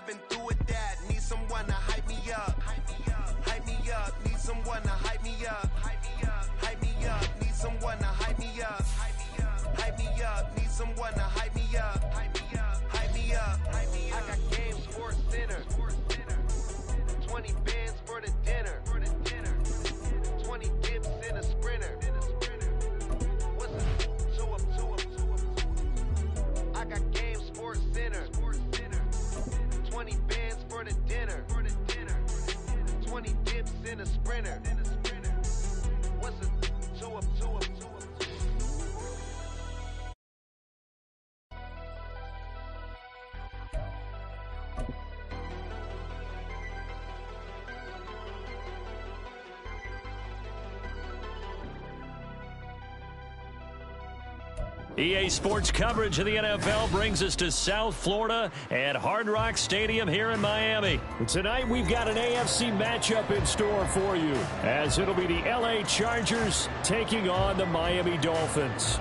I've been through with that. Need someone to hype me up. Hype me up. Need someone to hype me up. Hype me up. Need someone to hype me up. Hype me up. Need someone to hype me up. Hype me up. I got Game Sports Center. 20 bands for the dinner. 20 dips in a sprinter. What's a 2 up? I got Game Sports Center. 20 bands for the dinner. 20 dips in a sprinter. What's a 2 up? EA Sports coverage of the NFL brings us to South Florida at Hard Rock Stadium here in Miami. Tonight we've got an AFC matchup in store for you, as it'll be the LA Chargers taking on the Miami Dolphins.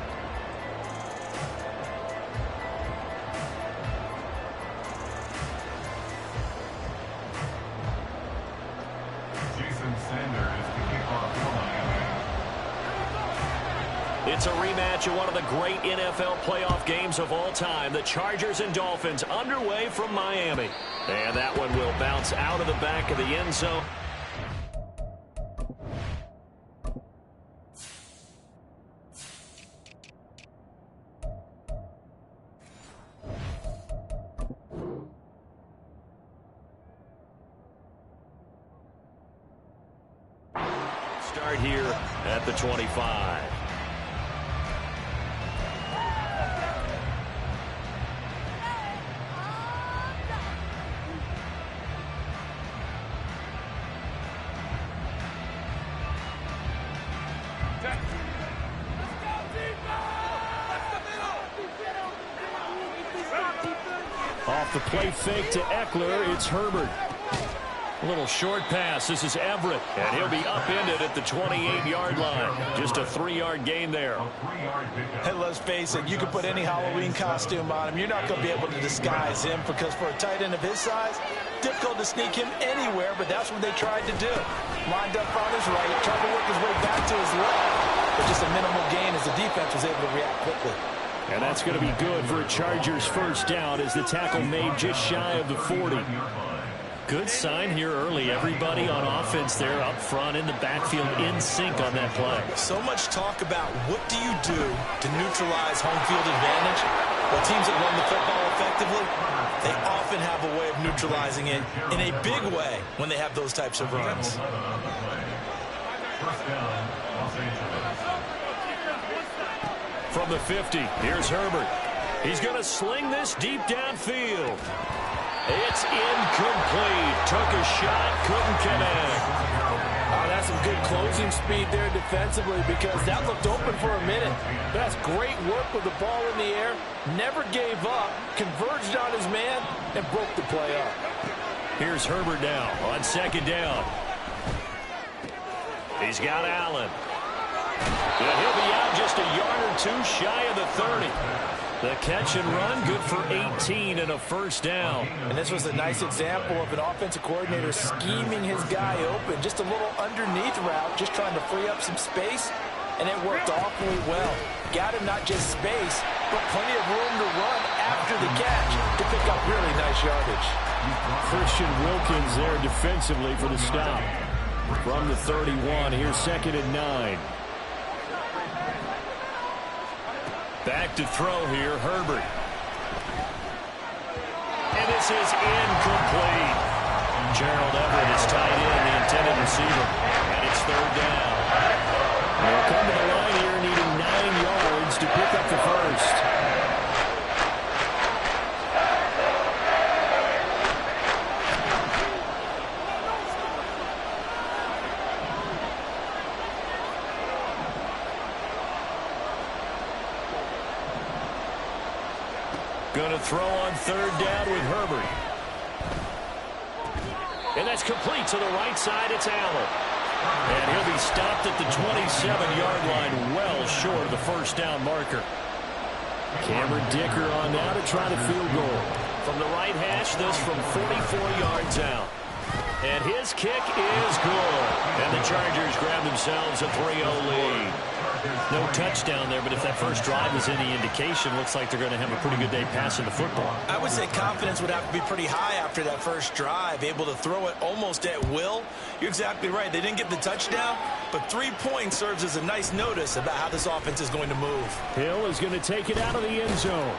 It's a rematch of one of the great NFL playoff games of all time. The Chargers and Dolphins underway from Miami. And that one will bounce out of the back of the end zone. Start here at the 25. Off the play fake to Eckler, it's Herbert. A little short pass. This is Everett, and he'll be upended at the 28-yard line. Just a 3-yard gain there. Hey, let's face it, you can put any Halloween costume on him. You're not going to be able to disguise him, because for a tight end of his size, difficult to sneak him anywhere, but that's what they tried to do. Lined up on his right, tried to work his way back to his left, but just a minimal gain as the defense was able to react quickly. And that's going to be good for a Chargers first down as the tackle made just shy of the 40. Good sign here early. Everybody on offense there up front in the backfield in sync on that play. So much talk about what do you do to neutralize home field advantage. Well, teams that run the football effectively, they often have a way of neutralizing it in a big way when they have those types of runs. From the 50, here's Herbert. He's going to sling this deep downfield. It's incomplete. Took a shot, couldn't connect. Oh, that's some good closing speed there defensively, because that looked open for a minute. That's great work with the ball in the air. Never gave up, converged on his man, and broke the play up. Here's Herbert now on second down. He's got Allen. And he'll be out just a yard or two shy of the 30. The catch and run, good for 18 and a first down. And this was a nice example of an offensive coordinator scheming his guy open. Just a little underneath route, just trying to free up some space, and it worked awfully well. Got him not just space, but plenty of room to run after the catch to pick up really nice yardage. Christian Wilkins there defensively for the stop. From the 31, here's second and 9. Back to throw here, Herbert. And this is incomplete. Gerald Everett is tied in, the intended receiver. And it's third down. They'll come to the line here needing 9 yards to pick up the first. Going to throw on third down with Herbert. And that's complete to the right side. It's Allen. And he'll be stopped at the 27-yard line, well short of the first down marker. Cameron Dicker on now to try the field goal. From the right hash, this from 44 yards out. And his kick is good. And the Chargers grab themselves a 3-0 lead. No touchdown there, but if that first drive is any indication, looks like they're going to have a pretty good day passing the football. I would say confidence would have to be pretty high after that first drive, able to throw it almost at will. You're exactly right. They didn't get the touchdown, but 3 points serves as a nice notice about how this offense is going to move. Hill is going to take it out of the end zone.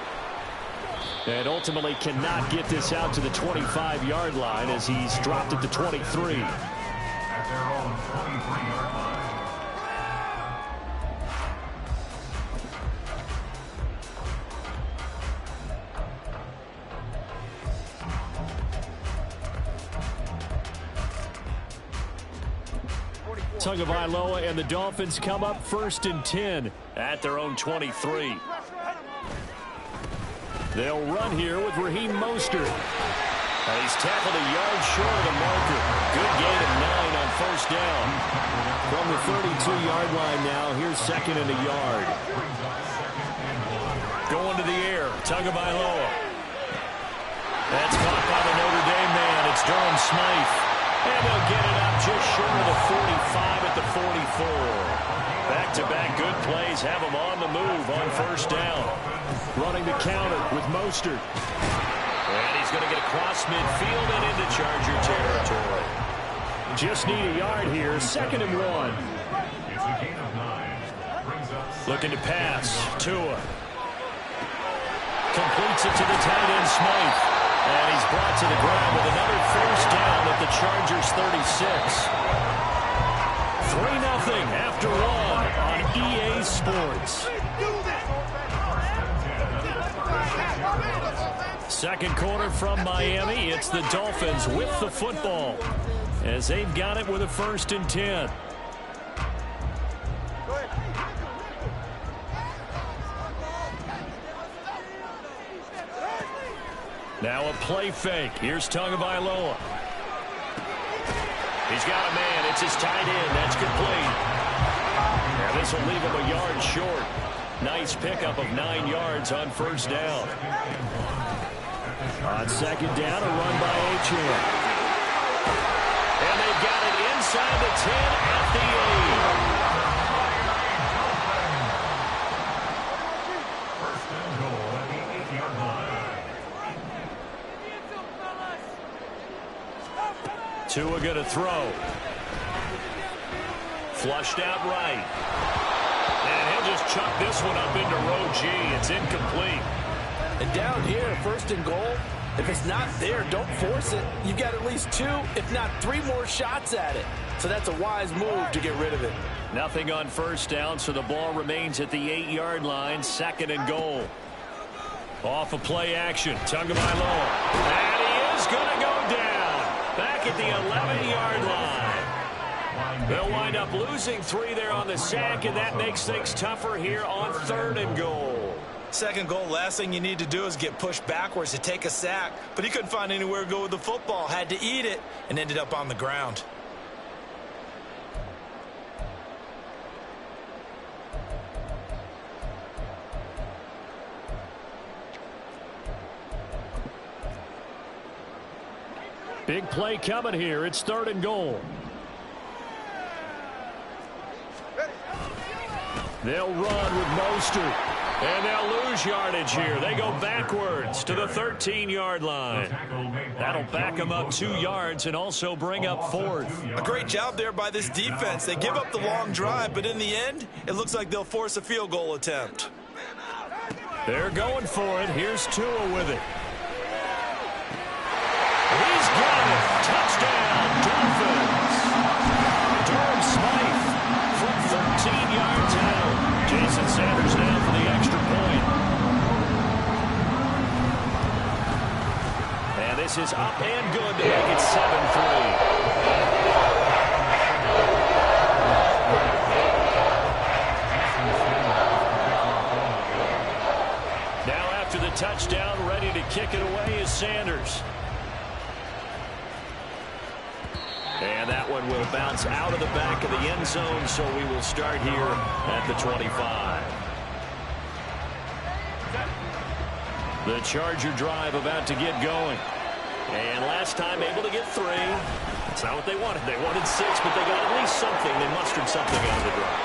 And ultimately cannot get this out to the 25-yard line as he's dropped it to 23. At their own 23-yard line. Tagovailoa and the Dolphins come up 1st and 10 at their own 23. They'll run here with Raheem Mostert. And he's tackled a yard short of the marker. Good gain of 9 on 1st down. From the 32-yard line now, here's 2nd and a yard. Going to the air, Tagovailoa. That's caught by the Notre Dame man. It's Durham Smythe. And they'll get it up just short of the 45 at the 44. Back-to-back good plays have them on the move on 1st down. Running the counter with Mostert. And he's going to get across midfield and into Charger territory. Just need a yard here. 2nd and 1. It's a gain of 9. Looking to pass. Tua. Completes it to the tight end Smythe. And he's brought to the ground with another 1st down at the Chargers 36. 3-0 after 1 on EA Sports. Second quarter from Miami. It's the Dolphins with the football as they've got it with a 1st and 10. Now a play fake. Here's Tagovailoa. He's got a man. It's his tight end. That's complete. And this will leave him a yard short. Nice pickup of 9 yards on 1st down. On 2nd down, a run by Achane. And they've got it inside the 10 at the 8. First and goal at the 8-yard line. Tua going to throw. Flushed out right. And he'll just chuck this one up into row G. It's incomplete. And down here, 1st and goal, if it's not there, don't force it. You've got at least 2, if not 3 more shots at it. So that's a wise move to get rid of it. Nothing on 1st down, so the ball remains at the 8-yard line. 2nd and goal. Off of play action. Tagovailoa. And he is going to go down. Back at the 11-yard line. They'll wind up losing 3 there on the sack, and that makes things tougher here on 3rd and goal. 2nd goal, last thing you need to do is get pushed backwards to take a sack. But he couldn't find anywhere to go with the football. Had to eat it and ended up on the ground. Big play coming here. It's 3rd and goal. They'll run with Mostert. And they'll lose yardage here. They go backwards to the 13-yard line. That'll back them up 2 yards and also bring up 4th. A great job there by this defense. They give up the long drive, but in the end, it looks like they'll force a field goal attempt. They're going for it. Here's Tua with it. He's got it. Touchdown, Dolphins. Durham Smythe from 13 yards out. Jason Sanders down for the extra point. And this is up and good to make it 7-3. Now after the touchdown, ready to kick it away is Sanders. And that one will bounce out of the back of the end zone, so we will start here at the 25. The Charger drive about to get going. And last time able to get 3. That's not what they wanted. They wanted 6, but they got at least something. They mustered something out of the drive.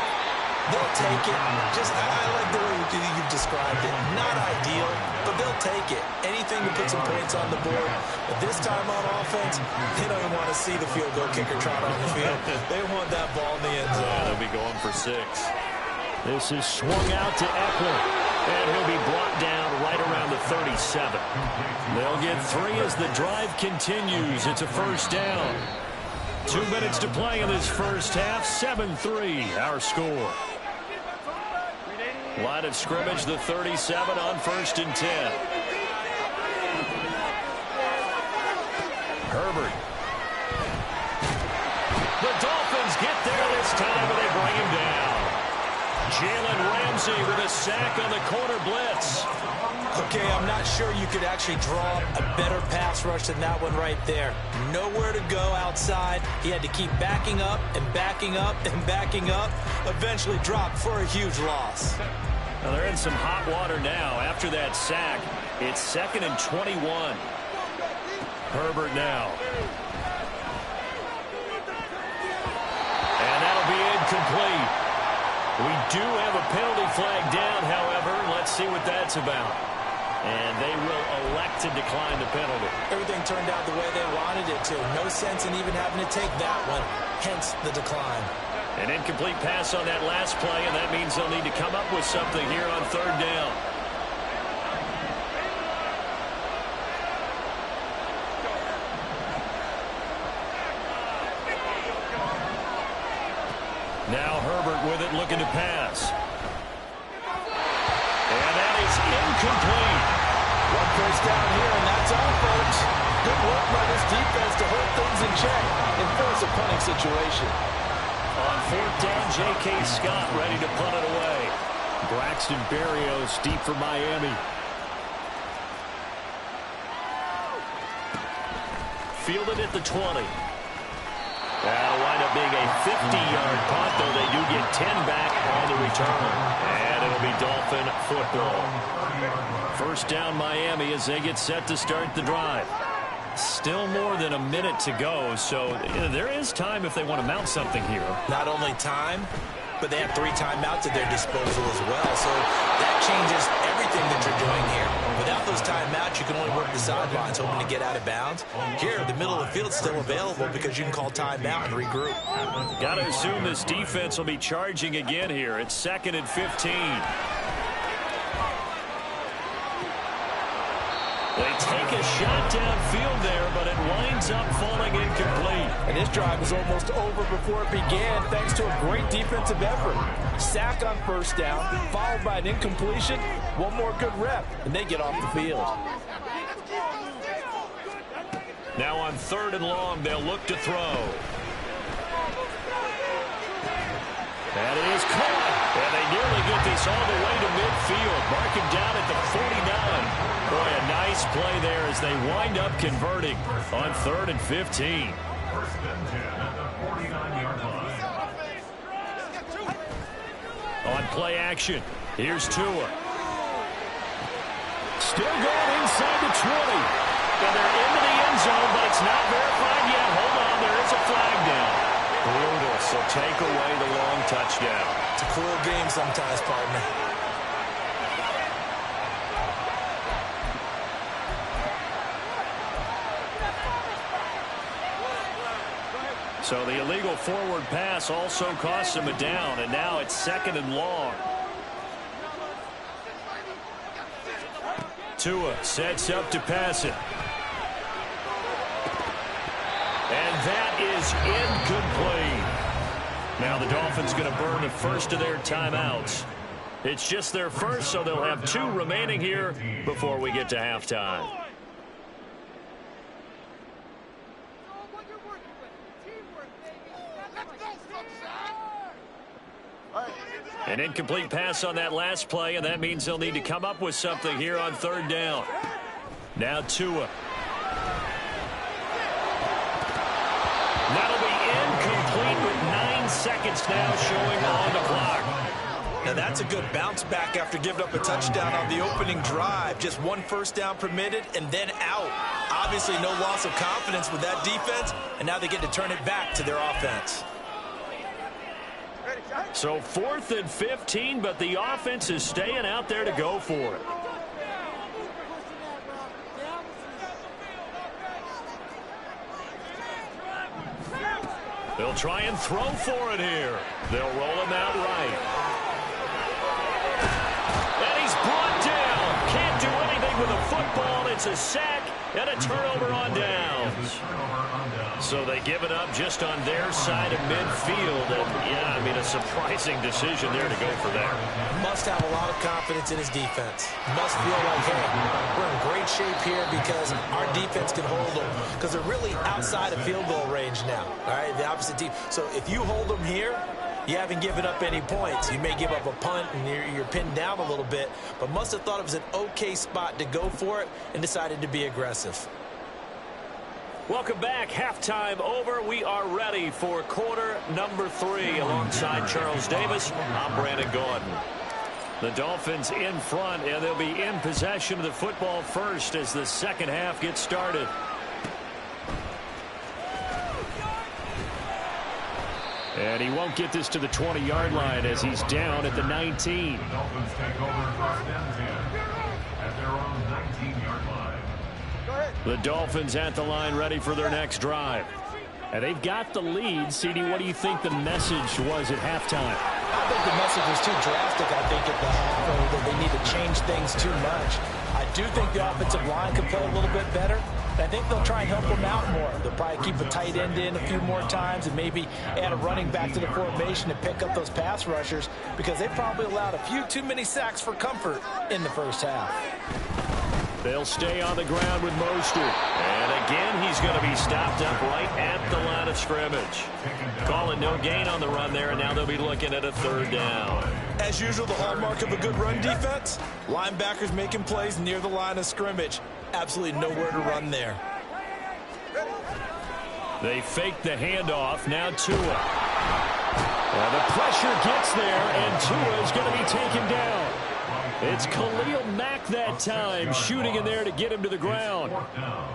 They'll take it. I like the way you've described it. Not ideal, but they'll take it. Anything to put some points on the board. But this time on offense, they don't even want to see the field goal kicker trot on the field. They want that ball in the end zone. Yeah, they'll be going for 6. This is swung out to Eckler, and he'll be brought down right around the 37. They'll get 3 as the drive continues. It's a first down. 2 minutes to play in this first half. 7-3, our score. Line of scrimmage, the 37 on 1st and 10. Herbert. The Dolphins get there this time, and they bring him down. Jalen Ramsey with a sack on the corner blitz. Okay, I'm not sure you could actually draw a better pass rush than that one right there. Nowhere to go outside. He had to keep backing up and backing up and backing up. Eventually dropped for a huge loss. Now they're in some hot water now after that sack. It's 2nd and 21. Herbert now. And that'll be incomplete. We do have a penalty flag down, however. Let's see what that's about. And they will elect to decline the penalty. Everything turned out the way they wanted it to. No sense in even having to take that one. Hence the decline. An incomplete pass on that last play, and that means they'll need to come up with something here on 3rd down. Now Herbert with it, looking to pass. And that is incomplete. 1 first down here, and that's all, folks. Good work by this defense to hold things in check and force a punting situation. On 4th down, J.K. Scott ready to punt it away. Braxton Berrios deep for Miami. Fielded at the 20. That'll wind up being a 50-yard punt, though they do get 10 back on the return. And it'll be Dolphin football. 1st down Miami as they get set to start the drive. Still more than a minute to go, so there is time if they want to mount something here. Not only time, but they have 3 timeouts at their disposal as well. So that changes everything that you're doing here. Without those timeouts, you can only work the sidelines, hoping to get out of bounds. Here, the middle of the field's still available because you can call timeout and regroup. Got to assume this defense will be charging again here. It's 2nd and 15. They take a shot downfield there, but it winds up falling incomplete. And this drive was almost over before it began, thanks to a great defensive effort. Sack on 1st down, followed by an incompletion. One more good rep, and they get off the field. Now on 3rd and long, they'll look to throw. That is caught. And they nearly get this all the way to midfield. Mark him down at the 49. Boy, a nice play there as they wind up converting on 3rd and 15. 1st and 10 at the 49-yard line. On play action, here's Tua. Still going inside the 20. And they're into the end zone, but it's not verified yet. Hold on, there is a flag down. Brutal, so take away the long touchdown. It's a cruel game sometimes, partner. So the illegal forward pass also costs him a down, and now it's 2nd and long. Tua sets up to pass it. And that is incomplete. Now the Dolphins going to burn the first of their timeouts. It's just their first, so they'll have 2 remaining here before we get to halftime. An incomplete pass on that last play, and that means they'll need to come up with something here on 3rd down. Now Tua. That'll be incomplete with 9 seconds now showing on the clock. Now that's a good bounce back after giving up a touchdown on the opening drive. Just one first down permitted and then out. Obviously no loss of confidence with that defense, and now they get to turn it back to their offense. So 4th and 15, but the offense is staying out there to go for it. They'll try and throw for it here. They'll roll him out right. And he's brought down. Can't do anything with a football. It's a sack and a turnover on downs. So they give it up just on their side of midfield. And, yeah, I mean, a surprising decision there to go for that. Must have a lot of confidence in his defense. Must feel like, hey, we're in great shape here because our defense can hold them. Because they're really outside of field goal range now. All right, the opposite team. So if you hold them here, you haven't given up any points. You may give up a punt and you're pinned down a little bit, but must have thought it was an okay spot to go for it and decided to be aggressive. Welcome back. Halftime over. We are ready for quarter number 3 alongside Charles Davis. I'm Brandon Gordon. The Dolphins in front, and they'll be in possession of the football first as the second half gets started. And he won't get this to the 20-yard line as he's down at the 19. The Dolphins take over first and 10 at their own 19-yard line. The Dolphins at the line ready for their next drive. And they've got the lead. CD, what do you think the message was at halftime? I think the message was too drastic, I think, at the half, or that they need to change things too much. I do think the offensive line could play a little bit better. I think they'll try and help them out more. They'll probably keep a tight end in a few more times and maybe add a running back to the formation to pick up those pass rushers because they probably allowed a few too many sacks for comfort in the first half. They'll stay on the ground with Mostert. And again, he's going to be stopped up right at the line of scrimmage. Calling no gain on the run there, and now they'll be looking at a third down. As usual, the hallmark of a good run defense, linebackers making plays near the line of scrimmage. Absolutely nowhere to run there. They fake the handoff. Now Tua. Well, the pressure gets there, and Tua is going to be taken down. It's Khalil Mack that time, shooting in there to get him to the ground.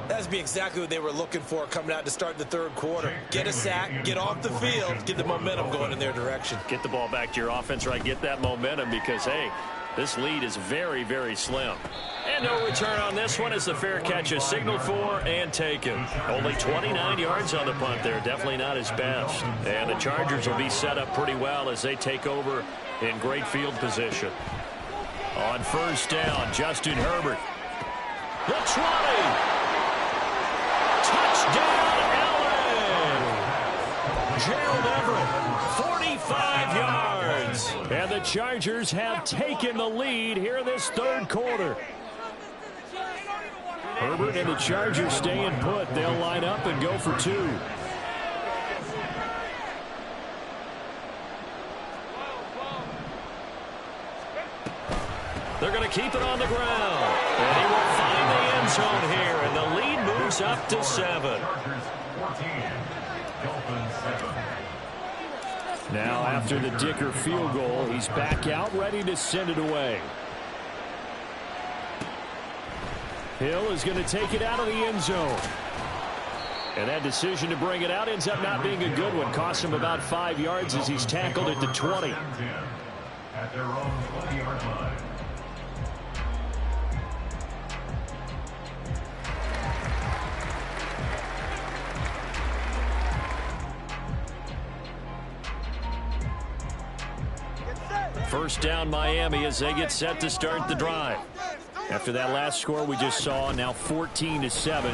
That'd be exactly what they were looking for coming out to start the third quarter. Get a sack, get off the field, get the momentum going in their direction. Get the ball back to your offense, right? Get that momentum because, hey, this lead is very, very slim. And no return on this one as the fair catch is signaled for and taken. Only 29 yards on the punt there. Definitely not his best. And the Chargers will be set up pretty well as they take over in great field position. On first down, Justin Herbert. The 20. Touchdown, Allen. Gerald Everett, 45 yards. And the Chargers have taken the lead here in this third quarter. Herbert and the Chargers staying put. They'll line up and go for 2. They're going to keep it on the ground. And he will find the end zone here. And the lead moves up to 7. Now after the Dicker field goal, he's back out ready to send it away. Hill is going to take it out of the end zone. And that decision to bring it out ends up not being a good one. Cost him about 5 yards as he's tackled at the 20. At their own 20-yard line. First down Miami as they get set to start the drive. After that last score we just saw, now 14-7,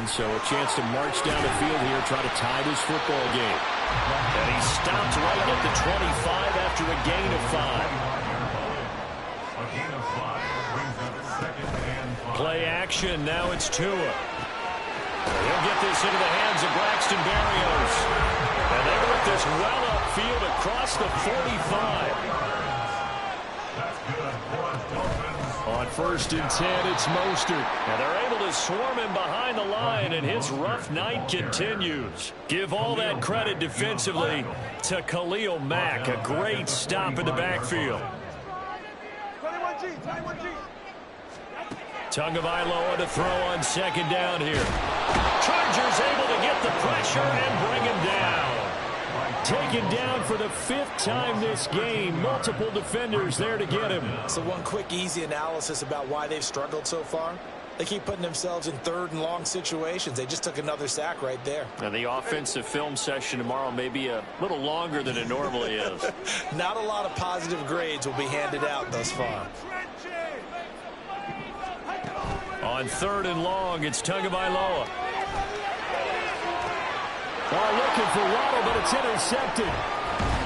so a chance to march down the field here, try to tie this football game. And he stopped right at the 25 after a gain of 5. Play action, now it's Tua. He'll get this into the hands of Braxton Berrios. And they work this well upfield across the 45. On first and 10, it's Mostert. And they're able to swarm him behind the line, and his rough night continues. Give all that credit defensively to Khalil Mack. A great stop in the backfield. Tagovailoa to throw on second down here. Chargers able to get the pressure and bring him down. Taken down for the 5th time this game. Multiple defenders there to get him. So one quick, easy analysis about why they've struggled so far. They keep putting themselves in 3rd and long situations. They just took another sack right there. And the offensive film session tomorrow may be a little longer than it normally is. Not a lot of positive grades will be handed out thus far. On 3rd and long, it's Tagovailoa. Looking for Waddle, but it's intercepted.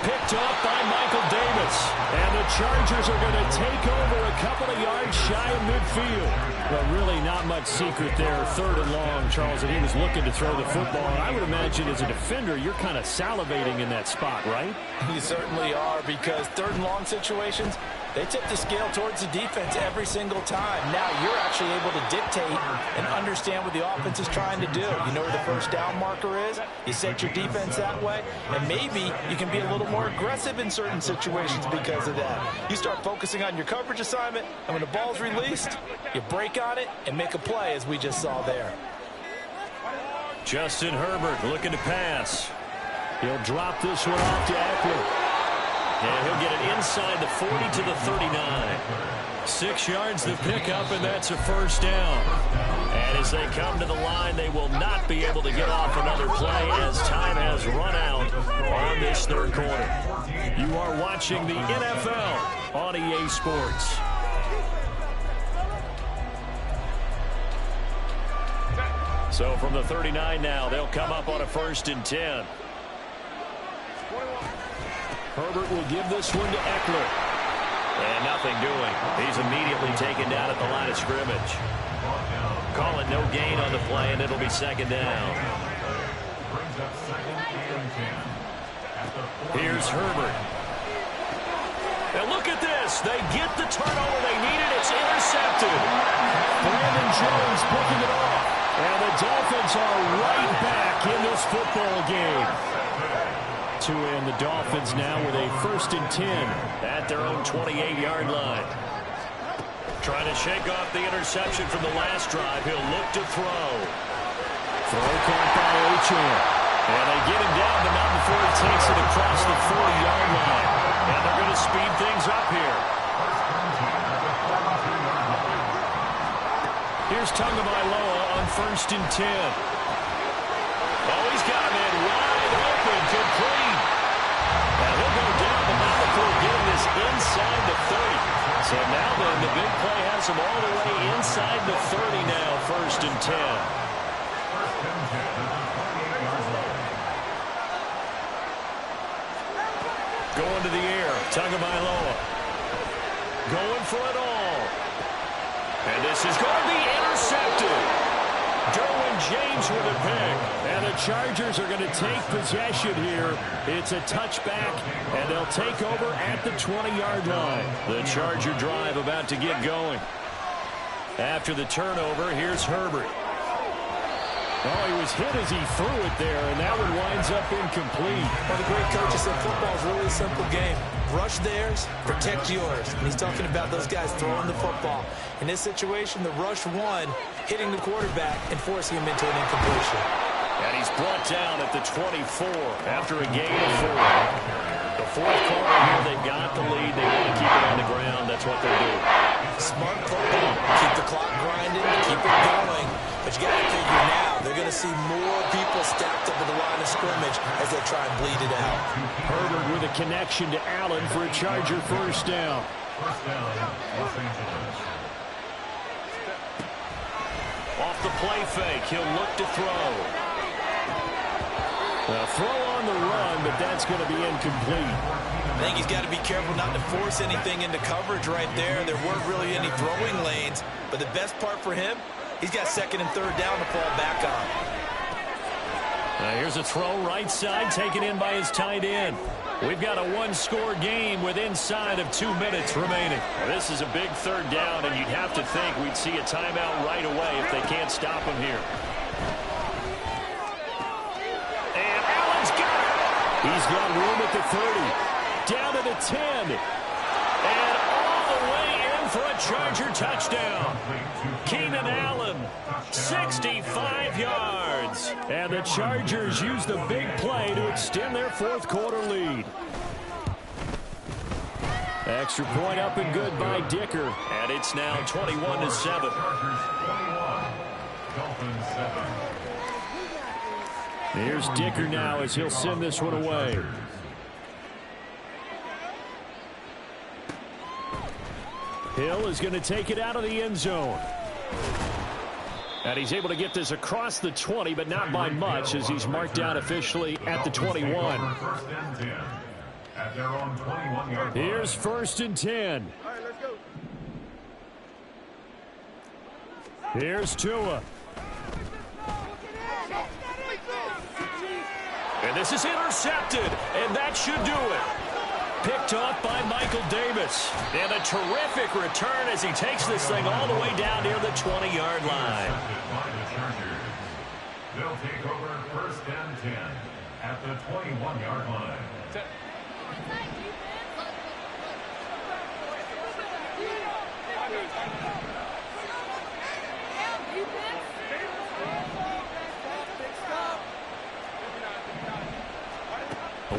Picked up by Michael Davis. And the Chargers are going to take over a couple of yards shy of midfield. But really not much secret there. 3rd and long, Charles, and he was looking to throw the football. And I would imagine as a defender, you're kind of salivating in that spot, right? You certainly are, because 3rd and long situations, they tip the scale towards the defense every single time. Now you're actually able to dictate and understand what the offense is trying to do. You know where the first down marker is. You set your defense that way, and maybe you can be a little more aggressive in certain situations because of that. You start focusing on your coverage assignment, and when the ball's released, you break on it and make a play, as we just saw there. Justin Herbert looking to pass. He'll drop this one off to Eckler. And he'll get it inside the 40 to the 39. 6 yards to pick up, and that's a first down. And as they come to the line, they will not be able to get off another play as time has run out on this 3rd quarter. You are watching the NFL on EA Sports. So from the 39 now, they'll come up on a 1st and 10. Herbert will give this one to Eckler. And nothing doing. He's immediately taken down at the line of scrimmage. Call it no gain on the play, and it'll be 2nd down. Here's Herbert. And look at this. They get the turnover they needed. It's intercepted. Brandon Jones picking it off. And the Dolphins are right back in this football game. And the Dolphins now with a 1st and 10 at their own 28-yard line. Trying to shake off the interception from the last drive. He'll look to throw. Throw caught by Achane. And they get him down, but not before he takes it across the 40-yard line. And they're going to speed things up here. Here's Tagovailoa on 1st and 10. Oh, he's got him in wide open, complete. Now he'll go down, but not before getting this inside the 30. So now then, the big play has him all the way inside the 30 now, 1st and 10. Going to the air, Tagovailoa. Going for it all. And this is going to be intercepted. Derwin James with a pick. And the Chargers are going to take possession here. It's a touchback, and they'll take over at the 20-yard line. The Charger drive about to get going. After the turnover, here's Herbert. Oh, he was hit as he threw it there, and that one winds up incomplete. Well, the great coach said football is really a simple game. Rush theirs, protect yours. And he's talking about those guys throwing the football. In this situation, the rush won, hitting the quarterback and forcing him into an incompletion. And he's brought down at the 24 after a gain of 4. The 4th quarter here, they've got the lead. They want to keep it on the ground. That's what they do. Smart football. Keep the clock grinding, keep it going. But you got to figure now, they're going to see more people stacked up at the line of scrimmage as they try and bleed it out. Herbert with a connection to Allen for a Charger 1st down. Off the play fake, he'll look to throw. A throw on the run, but that's going to be incomplete. I think he's got to be careful not to force anything into coverage right there. There weren't really any throwing lanes, but the best part for him, he's got 2nd and 3rd down to fall back on. Now here's a throw right side, taken in by his tight end. We've got a 1-score game with inside of 2 minutes remaining. Well, this is a big 3rd down, and you'd have to think we'd see a timeout right away if they can't stop him here. And Allen's got it. He's got room at the 30. Down to the 10. And all the way in for a Charger touchdown. Keenan Allen, 65 yards. And the Chargers use the big play to extend their fourth quarter lead. Extra point up and good by Dicker. And it's now 21-7. Here's Dicker now as he'll send this one away. Hill is going to take it out of the end zone. And he's able to get this across the 20, but not by much as he's marked down officially at the 21. Here's 1st and 10. Here's Tua. And this is intercepted, and that should do it. Picked off by Michael Davis. And a terrific return as he takes this thing all the way down near the 20-yard line. They'll take over 1st and 10 at the 21-yard line.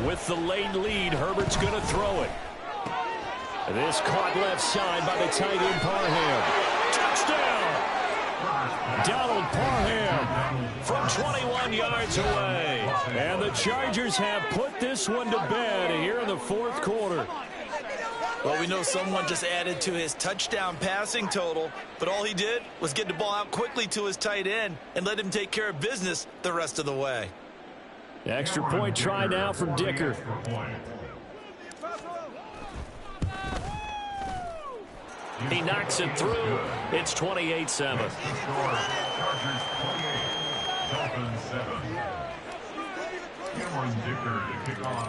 With the late lead, Herbert's going to throw it. This caught left side by the tight end Parham. Touchdown! Donald Parham from 21 yards away. And the Chargers have put this one to bed here in the fourth quarter. Well, we know someone just added to his touchdown passing total, but all he did was get the ball out quickly to his tight end and let him take care of business the rest of the way. Extra point try now from Dicker. He knocks it through. It's 28-7.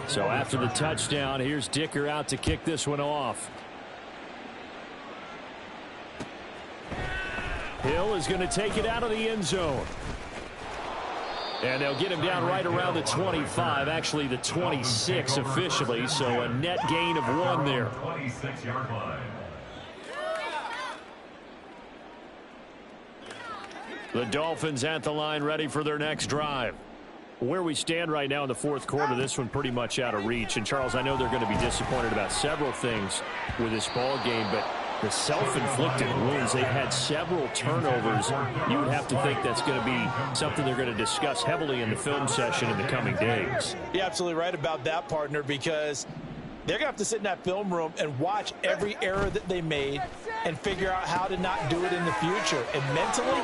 So after the touchdown, here's Dicker out to kick this one off. Hill is going to take it out of the end zone. And they'll get him down right around the 25, actually the 26 officially, so a net gain of 1 there. 26-yard line. The Dolphins at the line ready for their next drive. Where we stand right now in the fourth quarter, this one pretty much out of reach. And, Charles, I know they're going to be disappointed about several things with this ball game, but the self-inflicted wounds, they've had several turnovers. You would have to think that's going to be something they're going to discuss heavily in the film session in the coming days. You're absolutely right about that, partner, because they're going to have to sit in that film room and watch every error that they made and figure out how to not do it in the future. And mentally,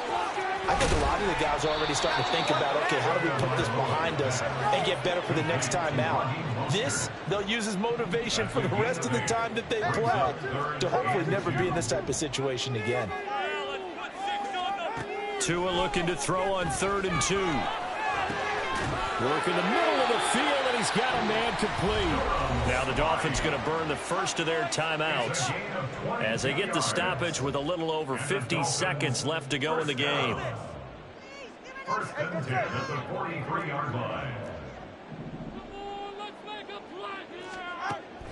I think a lot of the guys are already starting to think about, okay, how do we put this behind us and get better for the next time out? This, they'll use as motivation for the rest of the time that they play to hopefully never be in this type of situation again. Tua looking to throw on 3rd and 2. Work in the middle of the field, and he's got a man complete. Now the Dolphins going to burn the first of their timeouts as they get the stoppage with a little over 50 seconds left to go in the game. 1st and 10 at the 43-yard line.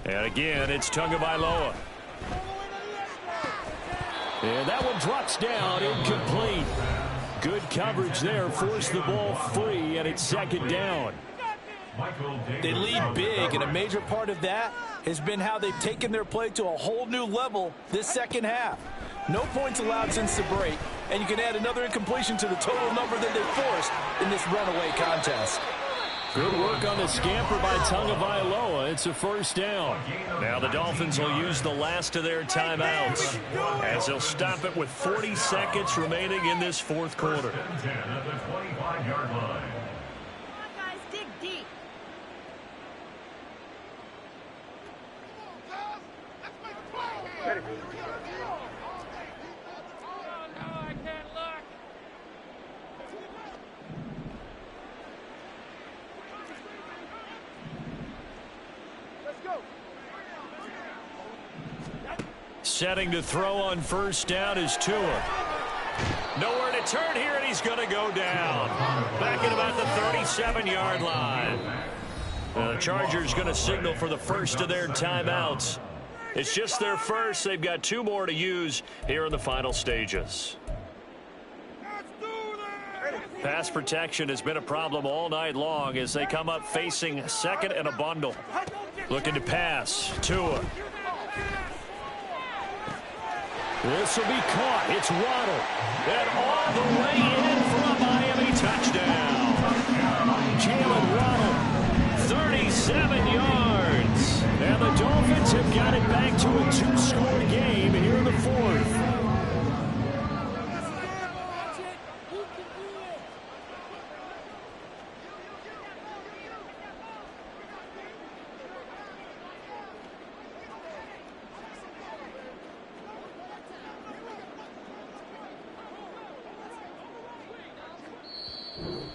And again, it's Tagovailoa. And that one drops down, incomplete. Good coverage there, forced the ball free, and it's 2nd down. They lead big, and a major part of that has been how they've taken their play to a whole new level this second half. No points allowed since the break, and you can add another incompletion to the total number that they forced in this runaway contest. Good work on the scamper by Tagovailoa. It's a 1st down. Now the Dolphins will use the last of their timeouts as they'll stop it with 40 seconds remaining in this fourth quarter. 1st and 10 at the 25-yard line. Come on, guys, dig deep. Setting to throw on 1st down is Tua. Nowhere to turn here, and he's going to go down. Back at about the 37-yard line. The Chargers going to signal for the first of their timeouts. It's just their first. They've got 2 more to use here in the final stages. Pass protection has been a problem all night long as they come up facing second and a bundle. Looking to pass. Tua. This will be caught. It's Waddle. And all the way in for a Miami touchdown. Jalen Waddle, 37 yards. And the Dolphins have got it back to a 2-score game here in the 4th.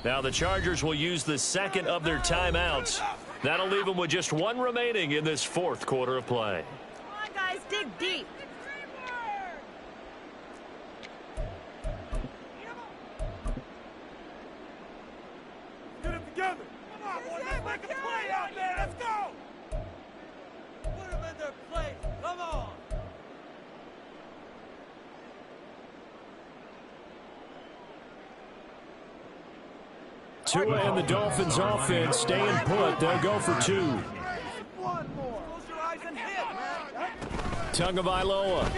Now the Chargers will use the second of their timeouts. That'll leave them with just 1 remaining in this 4th quarter of play. Come on, guys, dig deep. Get it together. Come on, boys. Let's make a play out there. Let's go. Put them in their place. Come on. Tua and the Dolphins offense staying put. They'll go for 2. One more. Close your eyes and hit, man. Tagovailoa.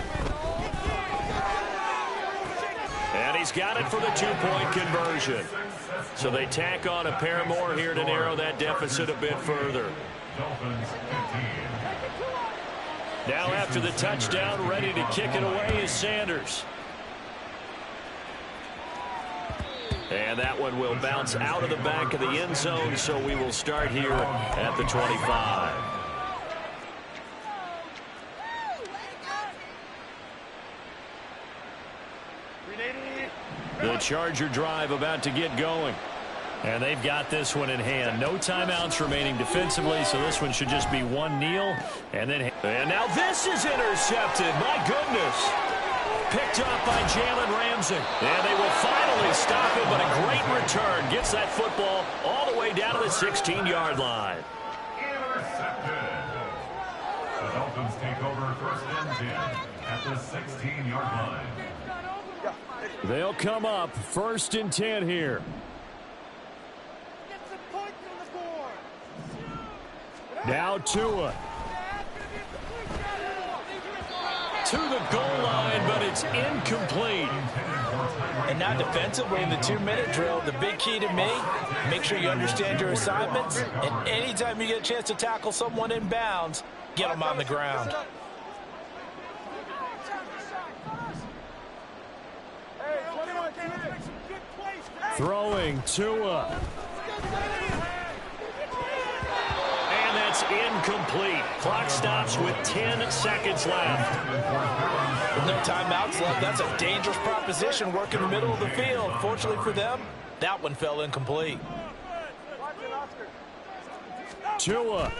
And he's got it for the 2-point conversion. So they tack on a pair more here to narrow that deficit a bit further. Now after the touchdown, ready to kick it away is Sanders. And that one will bounce out of the back of the end zone, so we will start here at the 25. The Charger drive about to get going. And they've got this one in hand. No timeouts remaining defensively, so this one should just be 1 kneel. And now this is intercepted. My goodness. Picked up by Jalen Ramsey. And they will finally stop it, but a great return. Gets that football all the way down to the 16-yard line. Intercepted. The Dolphins take over 1st and 10 at the 16-yard line. They'll come up 1st and 10 here. Get some points on the board. Now Tua. To the goal line, but it's incomplete. And now defensively in the 2-minute drill, the big key to me, make sure you understand your assignments. And anytime you get a chance to tackle someone in bounds, get them on the ground. Throwing Tua. And that's incomplete. Clock stops with 10 seconds left. With no timeouts left, that's a dangerous proposition. Work in the middle of the field. Fortunately for them, that one fell incomplete. Tua.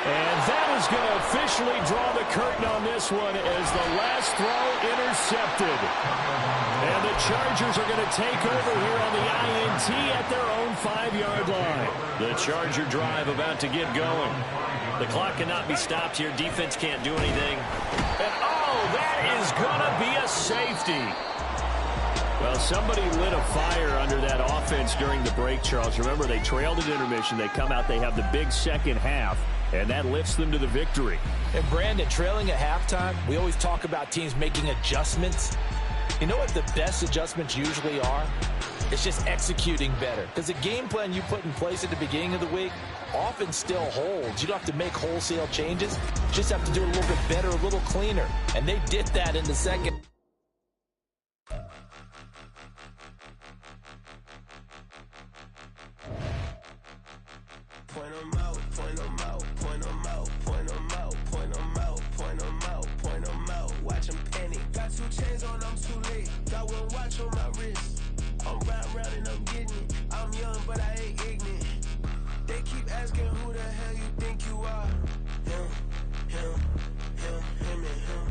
And that is going to officially draw the curtain on this one as the last throw intercepted. And the Chargers are going to take over here on the INT at their own 5-yard line. The Charger drive about to get going. The clock cannot be stopped here. Defense can't do anything. And oh, that is going to be a safety. Well, somebody lit a fire under that offense during the break, Charles. Remember, they trailed at intermission. They come out, they have the big second half, and that lifts them to the victory. And Brandon, trailing at halftime, we always talk about teams making adjustments. You know what the best adjustments usually are? It's just executing better. Because the game plan you put in place at the beginning of the week often still holds. You don't have to make wholesale changes. You just have to do it a little bit better, a little cleaner. And they did that in the second. Point them out, point them out, point them out, point them out, point them out, point them out, point them out. Watch them panic. Got 2 chains on, I'm too late. Got 1 watch on my wrist. I'm round and I'm getting it. I'm young, but I ain't ignorant. They keep asking who the hell you think you are. Him, and him.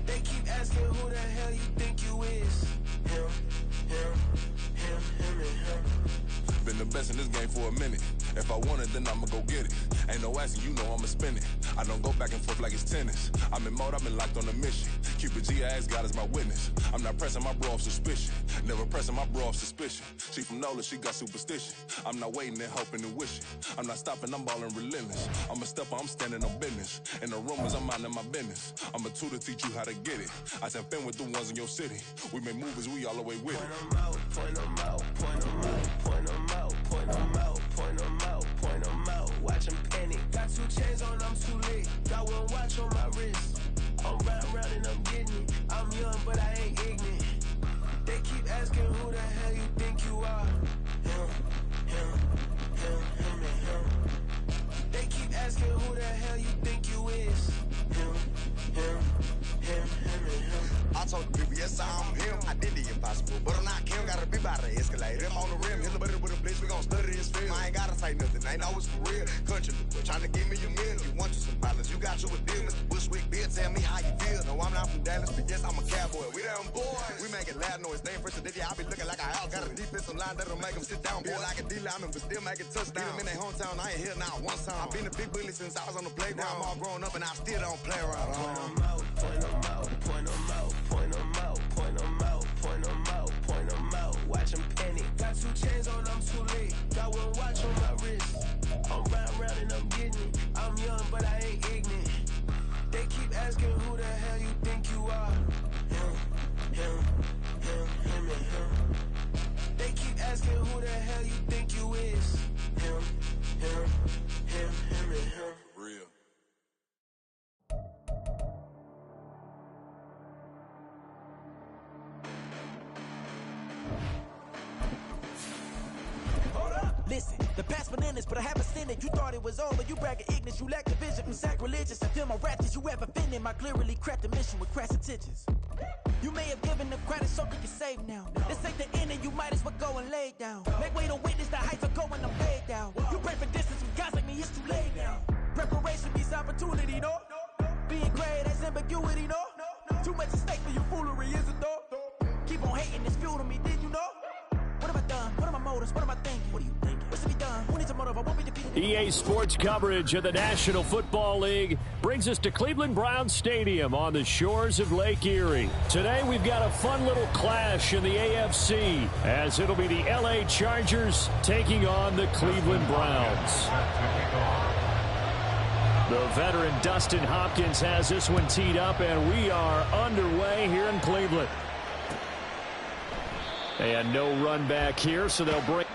They keep asking who the hell you think you is. Him, and him. Been the best in this game for a minute. If I want it, then I'ma go get it. Ain't no asking, you know I'ma spend it. I don't go back and forth like it's tennis. I'm in mode, I've been locked on a mission. Keep a G, I ask God as my witness. I'm not pressing my bro off suspicion. Never pressing my bro off suspicion. She from NOLA, she got superstition. I'm not waiting and hoping and wishing. I'm not stopping, I'm balling relentless. I'm a stepper, I'm standing on business. In the rumors, I'm minding my business. I'm a tutor, teach you how to get it. I said, fin with the ones in your city. We make movies, we all the way with it. Point them out, point them out, point them out, point them out, point them out, point them out, point them out. Watch them panic. Got 2 chains on, I'm too late. Got 1 watch on my wrist. I'm round and I'm getting it. I'm young, but I ain't ignorant. They keep asking who the hell you think you are. Him, and him. They keep asking who the hell you think you is. Him, and him. I told the people, yes, I'm him. I did the impossible, but I'm not Kim. Gotta be by the escalator. I'm on the rim, hit the butter with a blitz. We gon' study this film. I ain't gotta say nothing, ain't know it's for real. Country, trying to give me a meal. You want you some violence, you got you a deal. Mr. Bushwick, Bill, tell me how you feel. No, I'm not from Dallas, but yes, I'm a cowboy. We them boys. We making loud noise. Name first today, I be looking like a house. Got a defensive line that'll make them sit down. Boy, like a D-lineman, but still making touchdowns. Beat them in their hometown, I ain't here now one time. I've been a big bully since I was on the playground. Now I'm all grown up and I still don't play around. Point them out, point them out, point them out, point them out, point them out, point them out, point them out. Watch them panic. Got 2 chains on, I'm too late. Got 1 watch on my wrist. I'm round and I'm getting it. I'm young, but I ain't ignorant. They keep asking who the hell you think you are. Him, and him. They keep asking who the hell you think you is. Him, and him. Real. Listen, the past bananas, but I haven't seen it. You thought it was over, you bragging ignorance. You lack the vision from sacrilegious. I feel my wrath as you ever been in. My clearly craft a mission with crass intentions. You may have given the credit, something you save now. This ain't the end, and you might as well go and lay down. Make way to witness the heights are going, I'm laid down. You pray for distance with guys like me, it's too late now. Preparation beats opportunity, no? Being great, that's ambiguity, no? Too much at stake for your foolery, is it though? Keep on hating, it's fuel to me, did you know? What have I done? What are my motives? What am I thinking? What are you thinking? What's to be done? Who needs a motive? I won't be defeated. EA Sports coverage of the National Football League brings us to Cleveland Browns Stadium on the shores of Lake Erie. Today we've got a fun little clash in the AFC as it'll be the LA Chargers taking on the Cleveland Browns. The veteran Dustin Hopkins has this one teed up, and we are underway here in Cleveland. And no run back here, so they'll break.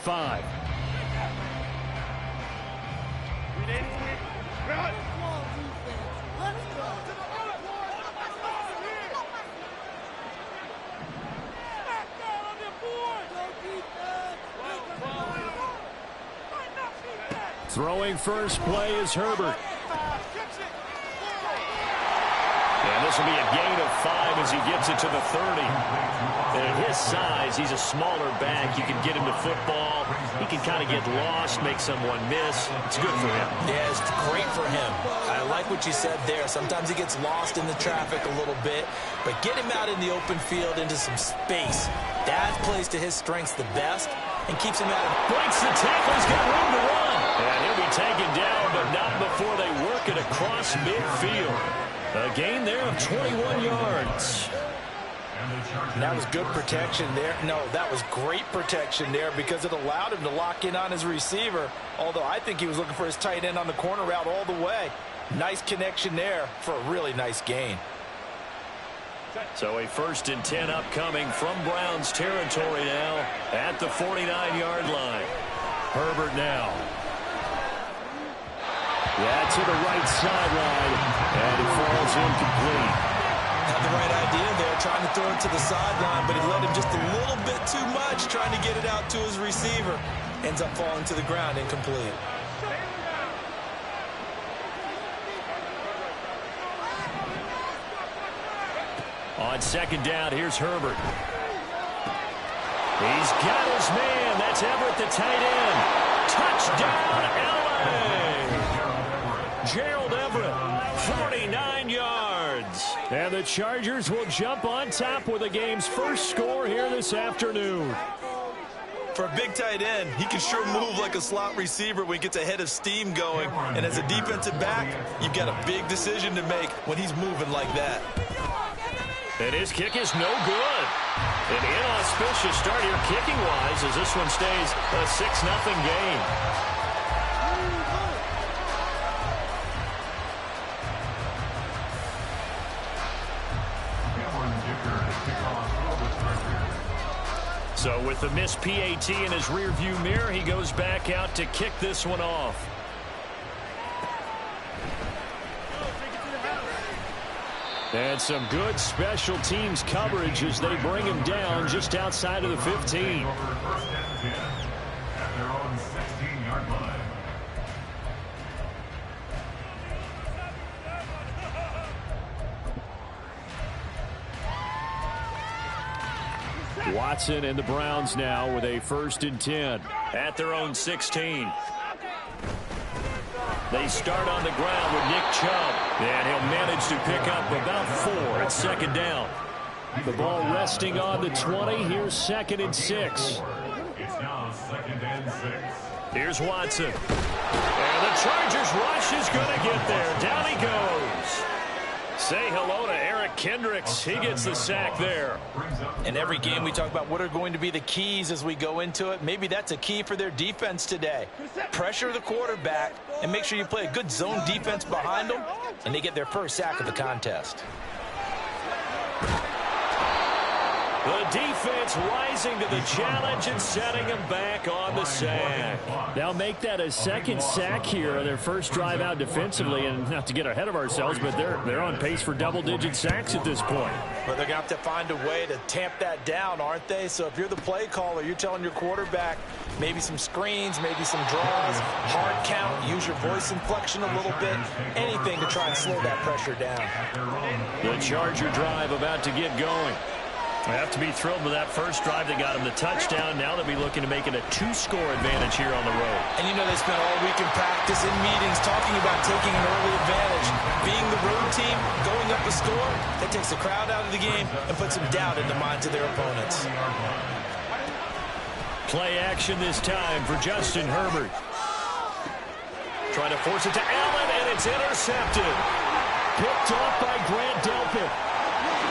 Five. Throwing first play is Herbert. And this will be a gain of 5 as he gets it to the 30. And at his size, he's a smaller back. You can get him to football. He can kind of get lost, make someone miss. It's good for him. Yeah, it's great for him. I like what you said there. Sometimes he gets lost in the traffic a little bit, but get him out in the open field into some space. That plays to his strengths the best and keeps him out of... Breaks the tackle. He's got room to run. And he'll be taken down, but not before they work it across midfield. A gain there of 21 yards. That was good protection there. No, that was great protection there because it allowed him to lock in on his receiver. Although I think he was looking for his tight end on the corner route all the way. Nice connection there for a really nice gain. So a 1st and 10 upcoming from Browns territory now at the 49-yard line. Herbert now. Yeah, to the right sideline, and it falls incomplete. had the right idea there, trying to throw it to the sideline, but he let him just a little bit too much, trying to get it out to his receiver. Ends up falling to the ground, incomplete. On second down, here's Herbert. He's got his man. That's Everett, the tight end. Touchdown, L.A. Gerald Everett, 49 yards. And the Chargers will jump on top with the game's first score here this afternoon. For a big tight end, he can sure move like a slot receiver when he gets a head of steam going. And as a defensive back, you've got a big decision to make when he's moving like that. And his kick is no good. An inauspicious start here kicking-wise as this one stays a 6-0 game. So with the missed PAT in his rearview mirror, he goes back out to kick this one off. And some good special teams coverage as they bring him down just outside of the 15. First and 10 at their own 16-yard line. Watson and the Browns now with a 1st and 10 at their own 16. They start on the ground with Nick Chubb, and he'll manage to pick up about 4 at second down. The ball resting on the 20. Here's 2nd and 6. It's now 2nd and 6. Here's Watson. And the Chargers rush is going to get there. Down he goes. Say hello to Eric Kendricks. He gets the sack there. In every game we talk about what are going to be the keys as we go into it. Maybe that's a key for their defense today. Pressure the quarterback and make sure you play a good zone defense behind them, and they get their first sack of the contest. The defense rising to the challenge and setting him back on the sack. They'll make that a 2nd sack here on their first drive out defensively, and not to get ahead of ourselves, but they're on pace for double-digit sacks at this point. But they're going to have to find a way to tamp that down, aren't they? So if you're the play caller, you're telling your quarterback maybe some screens, maybe some draws, hard count, use your voice inflection a little bit, anything to try and slow that pressure down. The Charger drive about to get going. They have to be thrilled with that first drive that got them the touchdown. Now they'll be looking to make it a 2-score advantage here on the road. And you know they spent all week in practice, in meetings, talking about taking an early advantage. Being the road team, going up a score, that takes the crowd out of the game and puts some doubt in the minds of their opponents. Play action this time for Justin Herbert. Trying to force it to Allen, and it's intercepted. Picked off by Grant Delpit.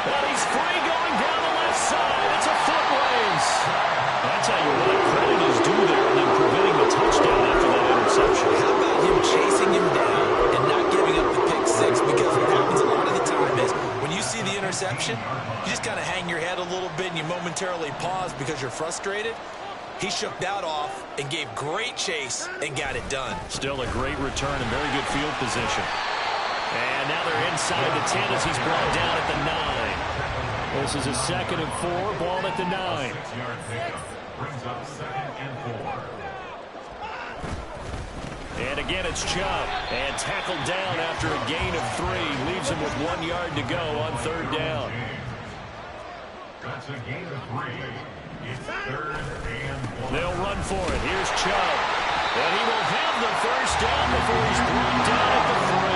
And he's free going down the left side. It's a foot race. I tell you what, credit is due there and then preventing the touchdown after that interception. How about him chasing him down and not giving up the pick six? Because what happens a lot of the time is when you see the interception, you just kind of hang your head a little bit and you momentarily pause because you're frustrated. He shook that off and gave great chase and got it done. Still a great return and very good field position. And now they're inside the 10 as he's brought down at the 9. This is a 2nd and 4, ball at the 9. 6-yard pickup brings up 2nd and 4. And again, it's Chubb. And tackled down after a gain of 3. Leaves him with 1 yard to go on 3rd down. That's a gain of 3. It's 3rd and 1. They'll run for it. Here's Chubb. And he will have the first down before he's brought down at the 3.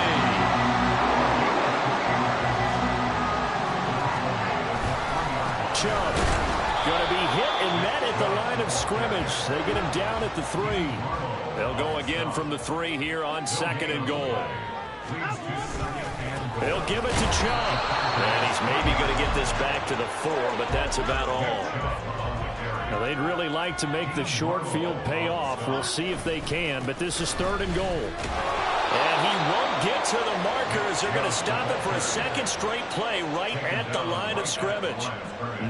Chubb going to be hit and met at the line of scrimmage. They get him down at the 3. They'll go again from the 3 here on 2nd and goal. They'll give it to Chubb. And he's maybe going to get this back to the 4, but that's about all. Now, they'd really like to make the short field pay off. We'll see if they can, but this is 3rd and goal. And he won't get to the markers. They're going to stop it for a 2nd straight play right at the line of scrimmage.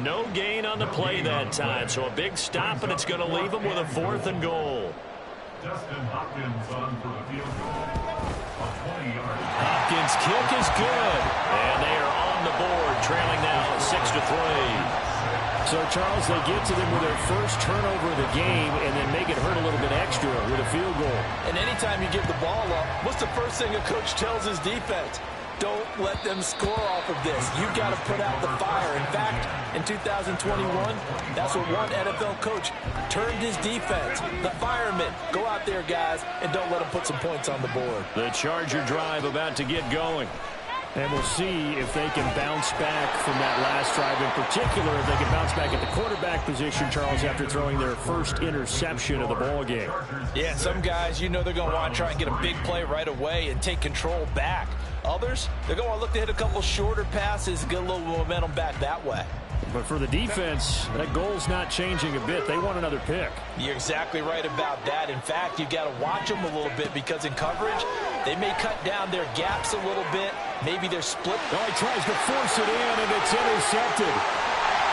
No gain on the play that time, so a big stop, and it's going to leave them with a 4th and goal. Dustin Hopkins on for the field goal. A 20-yard. Hopkins' kick is good, and they are on on the board, trailing now 6-3. So, Charles, they get to them with their first turnover of the game and then make it hurt a little bit extra with a field goal. And anytime you give the ball up, what's the first thing a coach tells his defense? Don't let them score off of this. You've got to put out the fire. In fact, in 2021, that's what one NFL coach termed his defense. The firemen. Go out there, guys, and don't let them put some points on the board. The Charger drive about to get going. And we'll see if they can bounce back from that last drive. In particular, if they can bounce back at the quarterback position, Charles, after throwing their first interception of the ball game. Yeah, some guys, you know they're going to want to try and get a big play right away and take control back. Others, they're going to look to hit a couple shorter passes and get a little momentum back that way. But for the defense, that goal's not changing a bit. They want another pick. You're exactly right about that. In fact, you've got to watch them a little bit because in coverage, they may cut down their gaps a little bit. Maybe they're split. Oh, he tries to force it in, and it's intercepted.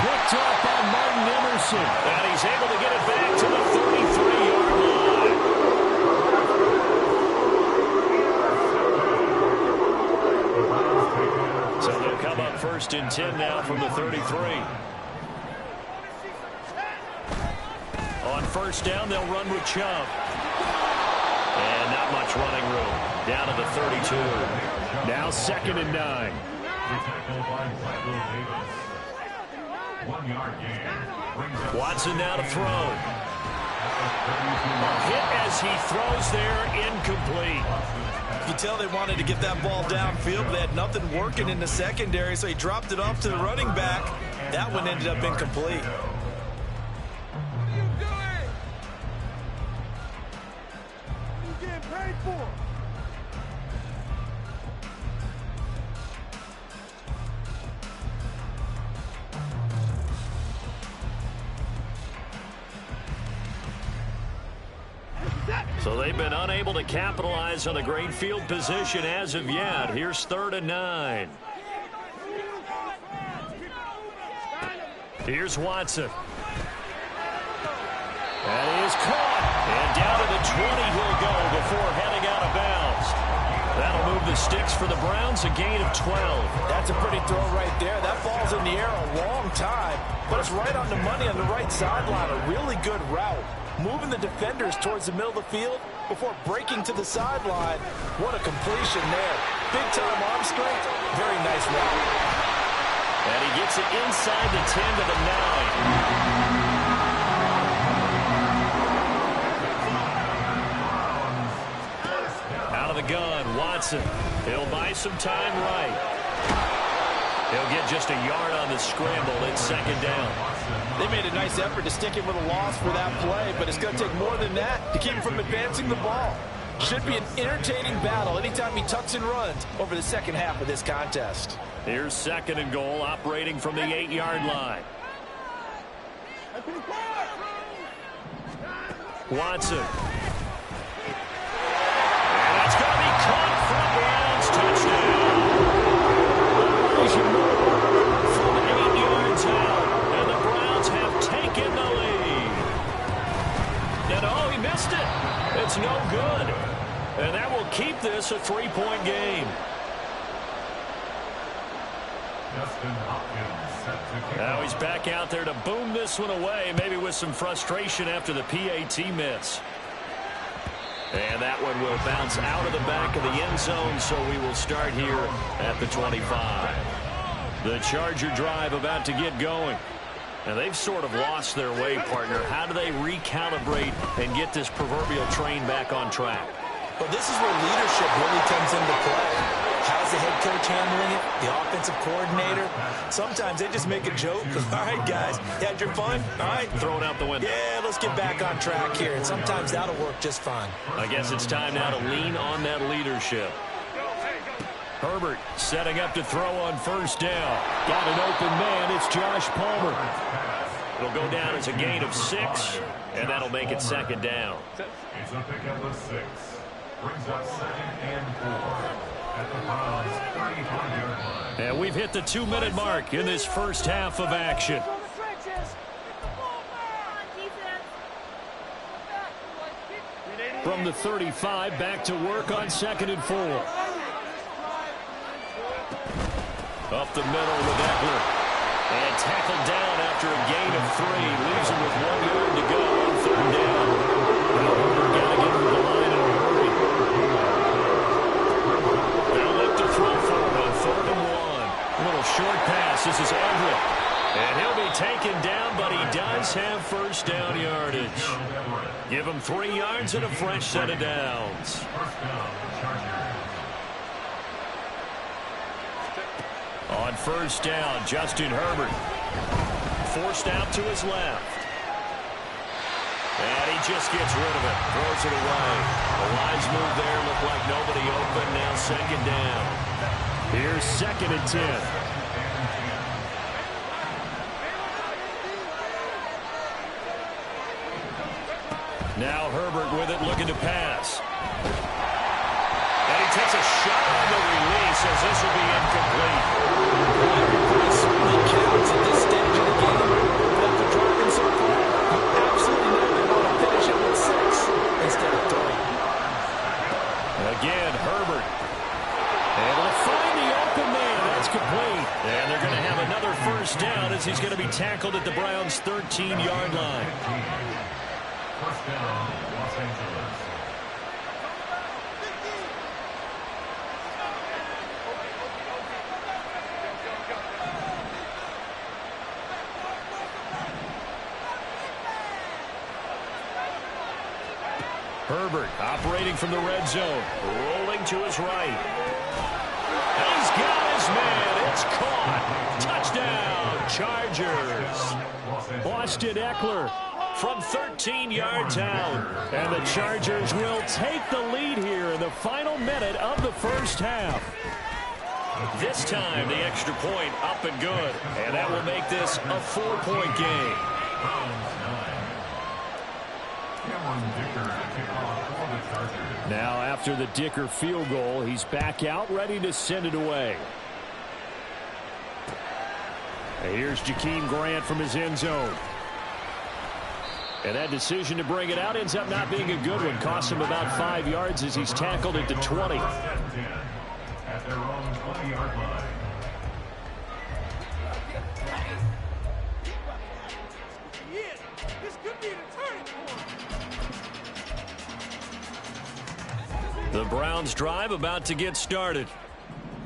Picked up by Martin Emerson. And he's able to get it back to the 33-yard line. So they'll come up 1st and 10 now from the 33. On 1st down, they'll run with Chubb. And not much running room. Down to the 32. Now 2nd and 9. Watson now to throw. A hit as he throws there, incomplete. You tell they wanted to get that ball downfield, but they had nothing working in the secondary, so he dropped it off to the running back. That one ended up incomplete. You getting paid for? So they've been unable to capitalize on a great field position as of yet. Here's 3rd and 9. Here's Watson. That is caught. And down to the 20 he'll go before heading out of bounds. That'll move the sticks for the Browns, a gain of 12. That's a pretty throw right there. That ball's in the air a long time, but it's right on the money on the right sideline. A really good route. Moving the defenders towards the middle of the field before breaking to the sideline. What a completion there. Big-time arm strength. Very nice route. And he gets it inside the 10 to the 9. Out of the gun, Watson. He'll buy some time right. He'll get just a yard on the scramble. It's 2nd down. They made a nice effort to stick him with a loss for that play, but it's going to take more than that to keep him from advancing the ball. Should be an entertaining battle anytime he tucks and runs over the second half of this contest. Here's 2nd and goal, operating from the 8-yard line. Watson. And that's going to be caught for Browns. Touchdown. From 8 yards out, and the Browns have taken the lead. And oh, he missed it. It's no good. And that will keep this a 3-point game. Now he's back out there to boom this one away, maybe with some frustration after the PAT miss. And that one will bounce out of the back of the end zone, so we will start here at the 25. The Charger drive about to get going. And they've sort of lost their way, partner. How do they recalibrate and get this proverbial train back on track? Well, this is where leadership really comes into play. How's the head coach handling it? The offensive coordinator? Sometimes they just make a joke. All right, guys, you had your fun? All right. Throw it out the window. Yeah, let's get back on track here. And sometimes that'll work just fine. I guess it's time now to lean on that leadership. Herbert setting up to throw on 1st down. Got an open man. It's Josh Palmer. It'll go down as a gain of 6, and that'll make it 2nd down. It's a pickup of 6. Brings up 2nd and 4 at the Browns' 35-yard line. And we've hit the 2-minute mark in this first half of action. From the 35, back to work on 2nd and 4. Up the middle with Eckler. And tackled down after a gain of 3. Leaves him with 1 yard to go on 3rd down. Now Herbert got to get him to the line in a hurry. They'll look to throw for him on 3rd and 1. A little short pass. This is Everett. And he'll be taken down, but he does have first down yardage. Give him 3 yards and a fresh set of downs. On first down, Justin Herbert. Forced out to his left. And he just gets rid of it. Throws it away. The wise move there. Looked like nobody open. Now 2nd down. Here's 2nd and 10. Now Herbert with it, looking to pass. And he takes a shot on the release as this will be incomplete. It certainly counts at this stage of the game. But after driving so far, you absolutely know they want to finish it with 6 instead of 3. Again, Herbert. Able to find the open man. That's complete. And they're going to have another first down as he's going to be tackled at the Browns' 13-yard line. First down, Los Angeles. Herbert operating from the red zone. Rolling to his right. He's got his man. It's caught. Touchdown, Chargers. Austin Eckler from 13 yards out. And the Chargers will take the lead here in the final minute of the first half. This time, the extra point up and good. And that will make this a 4-point game. Now, after the Dicker field goal, he's back out, ready to send it away. And here's Jakeem Grant from his end zone. And that decision to bring it out ends up not being a good one. Costs him about 5 yards as he's tackled at the 20. At their own 20-yard line. This could be the turning point. The Browns drive about to get started.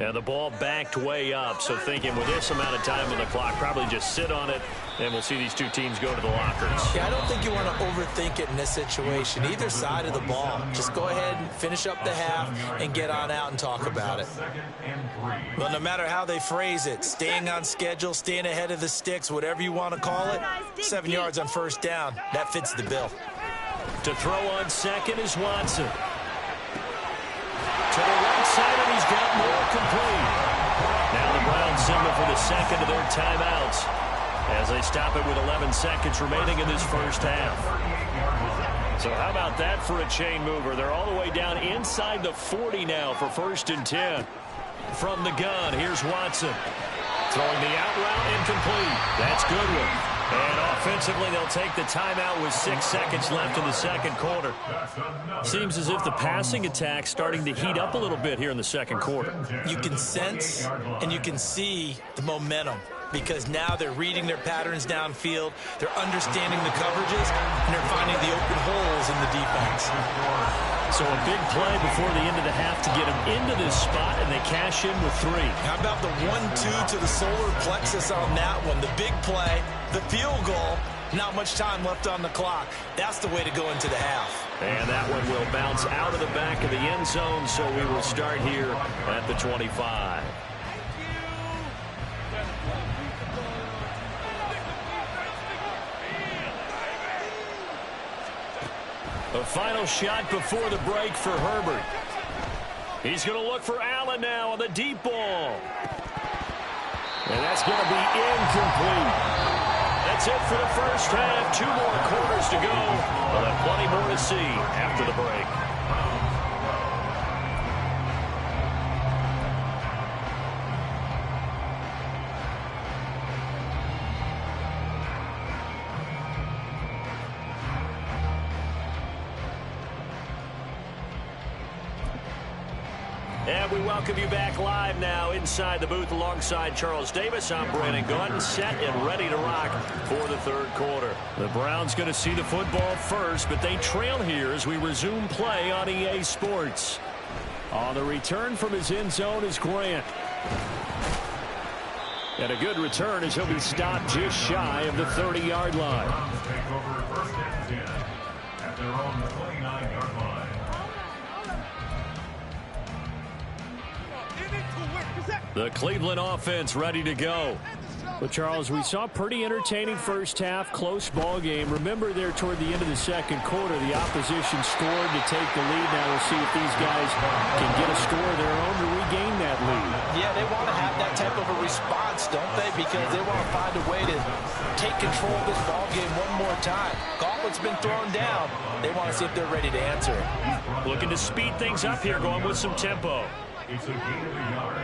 And the ball backed way up, so thinking with this amount of time on the clock, probably just sit on it, and we'll see these two teams go to the lockers. Yeah, I don't think you want to overthink it in this situation. Either side of the ball. Just go ahead and finish up the half and get on out and talk about it. But no matter how they phrase it, staying on schedule, staying ahead of the sticks, whatever you want to call it, 7 yards on first down, that fits the bill. To throw on second is Watson. To the right side, and he's got more complete. Now the Browns signal for the second of their timeouts as they stop it with 11 seconds remaining in this first half. So how about that for a chain mover? They're all the way down inside the 40 now for 1st and 10. From the gun, here's Watson. Throwing the out route, incomplete. That's Goodwin. And offensively, they'll take the timeout with 6 seconds left in the second quarter. Seems as if the passing attack's starting to heat up a little bit here in the second quarter. You can sense and you can see the momentum because now they're reading their patterns downfield, they're understanding the coverages, and they're finding the open holes in the defense. So a big play before the end of the half to get them into this spot, and they cash in with 3. How about the 1-2 to the solar plexus on that one? The big play, the field goal, not much time left on the clock. That's the way to go into the half. And that one will bounce out of the back of the end zone, so we will start here at the 25. A final shot before the break for Herbert. He's going to look for Allen now on the deep ball. And that's going to be incomplete. That's it for the first half. 2 more quarters to go. We'll have plenty more to see after the break. And we welcome you back live now inside the booth alongside Charles Davis. I'm Brandon Gaudin, set and ready to rock for the third quarter. The Browns going to see the football first, but they trail here as we resume play on EA Sports. On the return from his end zone is Grant. And a good return as he'll be stopped just shy of the 30-yard line. Browns take over first and 10 at their own 29-yard line. The Cleveland offense ready to go. But, Charles, we saw a pretty entertaining first half, close ball game. Remember there toward the end of the second quarter, the opposition scored to take the lead. Now we'll see if these guys can get a score of their own to regain that lead. Yeah, they want to have that type of a response, don't they? Because they want to find a way to take control of this ball game one more time. Gauntlet's been thrown down. They want to see if they're ready to answer it. Looking to speed things up here, going with some tempo. It's a gain of a yard.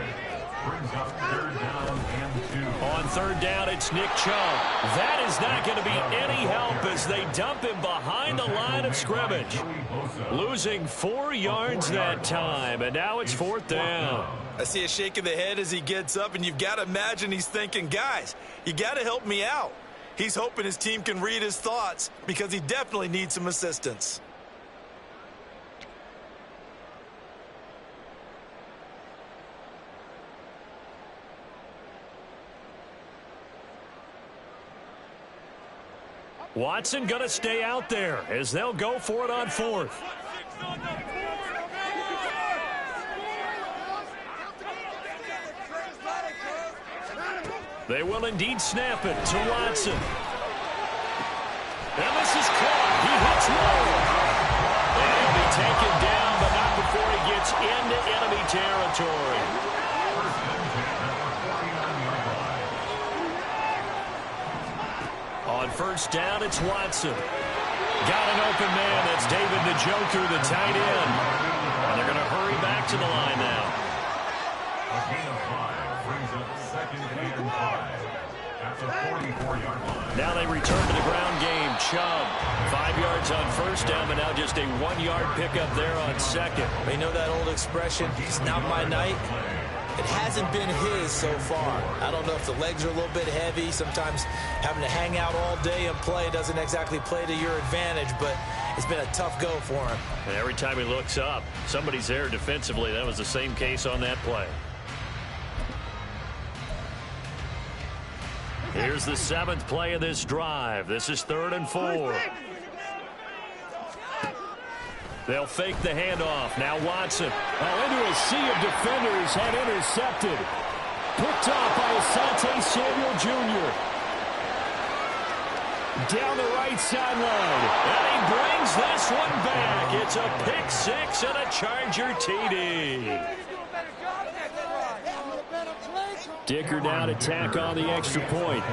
Brings up third down and 2. On third down, it's Nick Chubb. That is not going to be any help as they dump him behind the line of scrimmage. Losing 4 yards that time, and now it's fourth down. I see a shake of the head as he gets up, and you've got to imagine he's thinking, guys, you got to help me out. He's hoping his team can read his thoughts because he definitely needs some assistance. Watson going to stay out there as they'll go for it on fourth. They will indeed snap it to Watson. And this is caught. He hits low. And he'll be taken down, but not before he gets into enemy territory. On first down, it's Watson. Got an open man. That's David Njoku, the tight end. And they're going to hurry back to the line now. A gain of 5 brings up second and 5 at the 44-yard line. Now they return to the ground game. Chubb, 5 yards on first down, but now just a 1-yard pickup there on second. You know that old expression, it's not my night? It hasn't been his so far. I don't know if the legs are a little bit heavy. Sometimes having to hang out all day and play doesn't exactly play to your advantage, but it's been a tough go for him. And every time he looks up, somebody's there defensively. That was the same case on that play. Here's the 7th play of this drive. This is 3rd and 4. They'll fake the handoff. Now Watson. Into a sea of defenders and intercepted. Picked off by Asante Samuel Jr. Down the right sideline. And he brings this one back. It's a pick 6 and a Charger TD. Dicker down to tack on the extra point.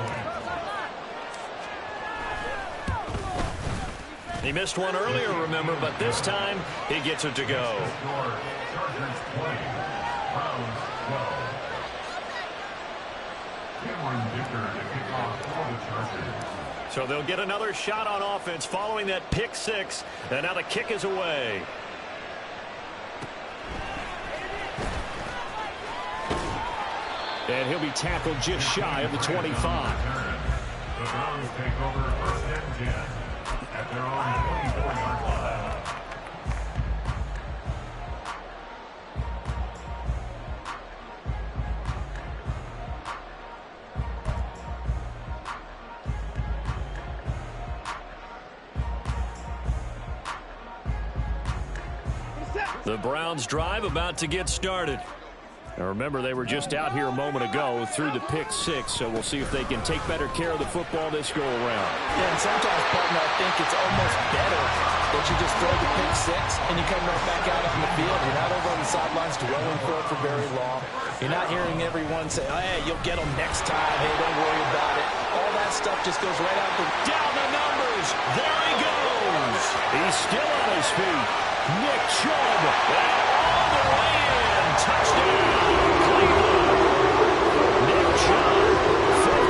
He missed one earlier, remember, but this time he gets it to go. Chargers 20, Browns 12. Cameron Dicker to kick off for the Chargers. So they'll get another shot on offense following that pick 6, and now the kick is away. And he'll be tackled just shy of the 25. The Browns take over first and 10 at their own 24-yard line. The Browns drive about to get started. Now remember, they were just out here a moment ago through the pick 6, so we'll see if they can take better care of the football this go around. Yeah, and sometimes, partner, I think it's almost better that you just throw the pick 6 and you come right back out on the field. You're not over on the sidelines dwelling for it for very long. You're not hearing everyone say, oh, hey, you'll get them next time. Hey, don't worry about it. All that stuff just goes right out the... Down the numbers. There he goes. He's still on his feet. Nick Chubb. All the way in. Touchdown. Nick Chubb,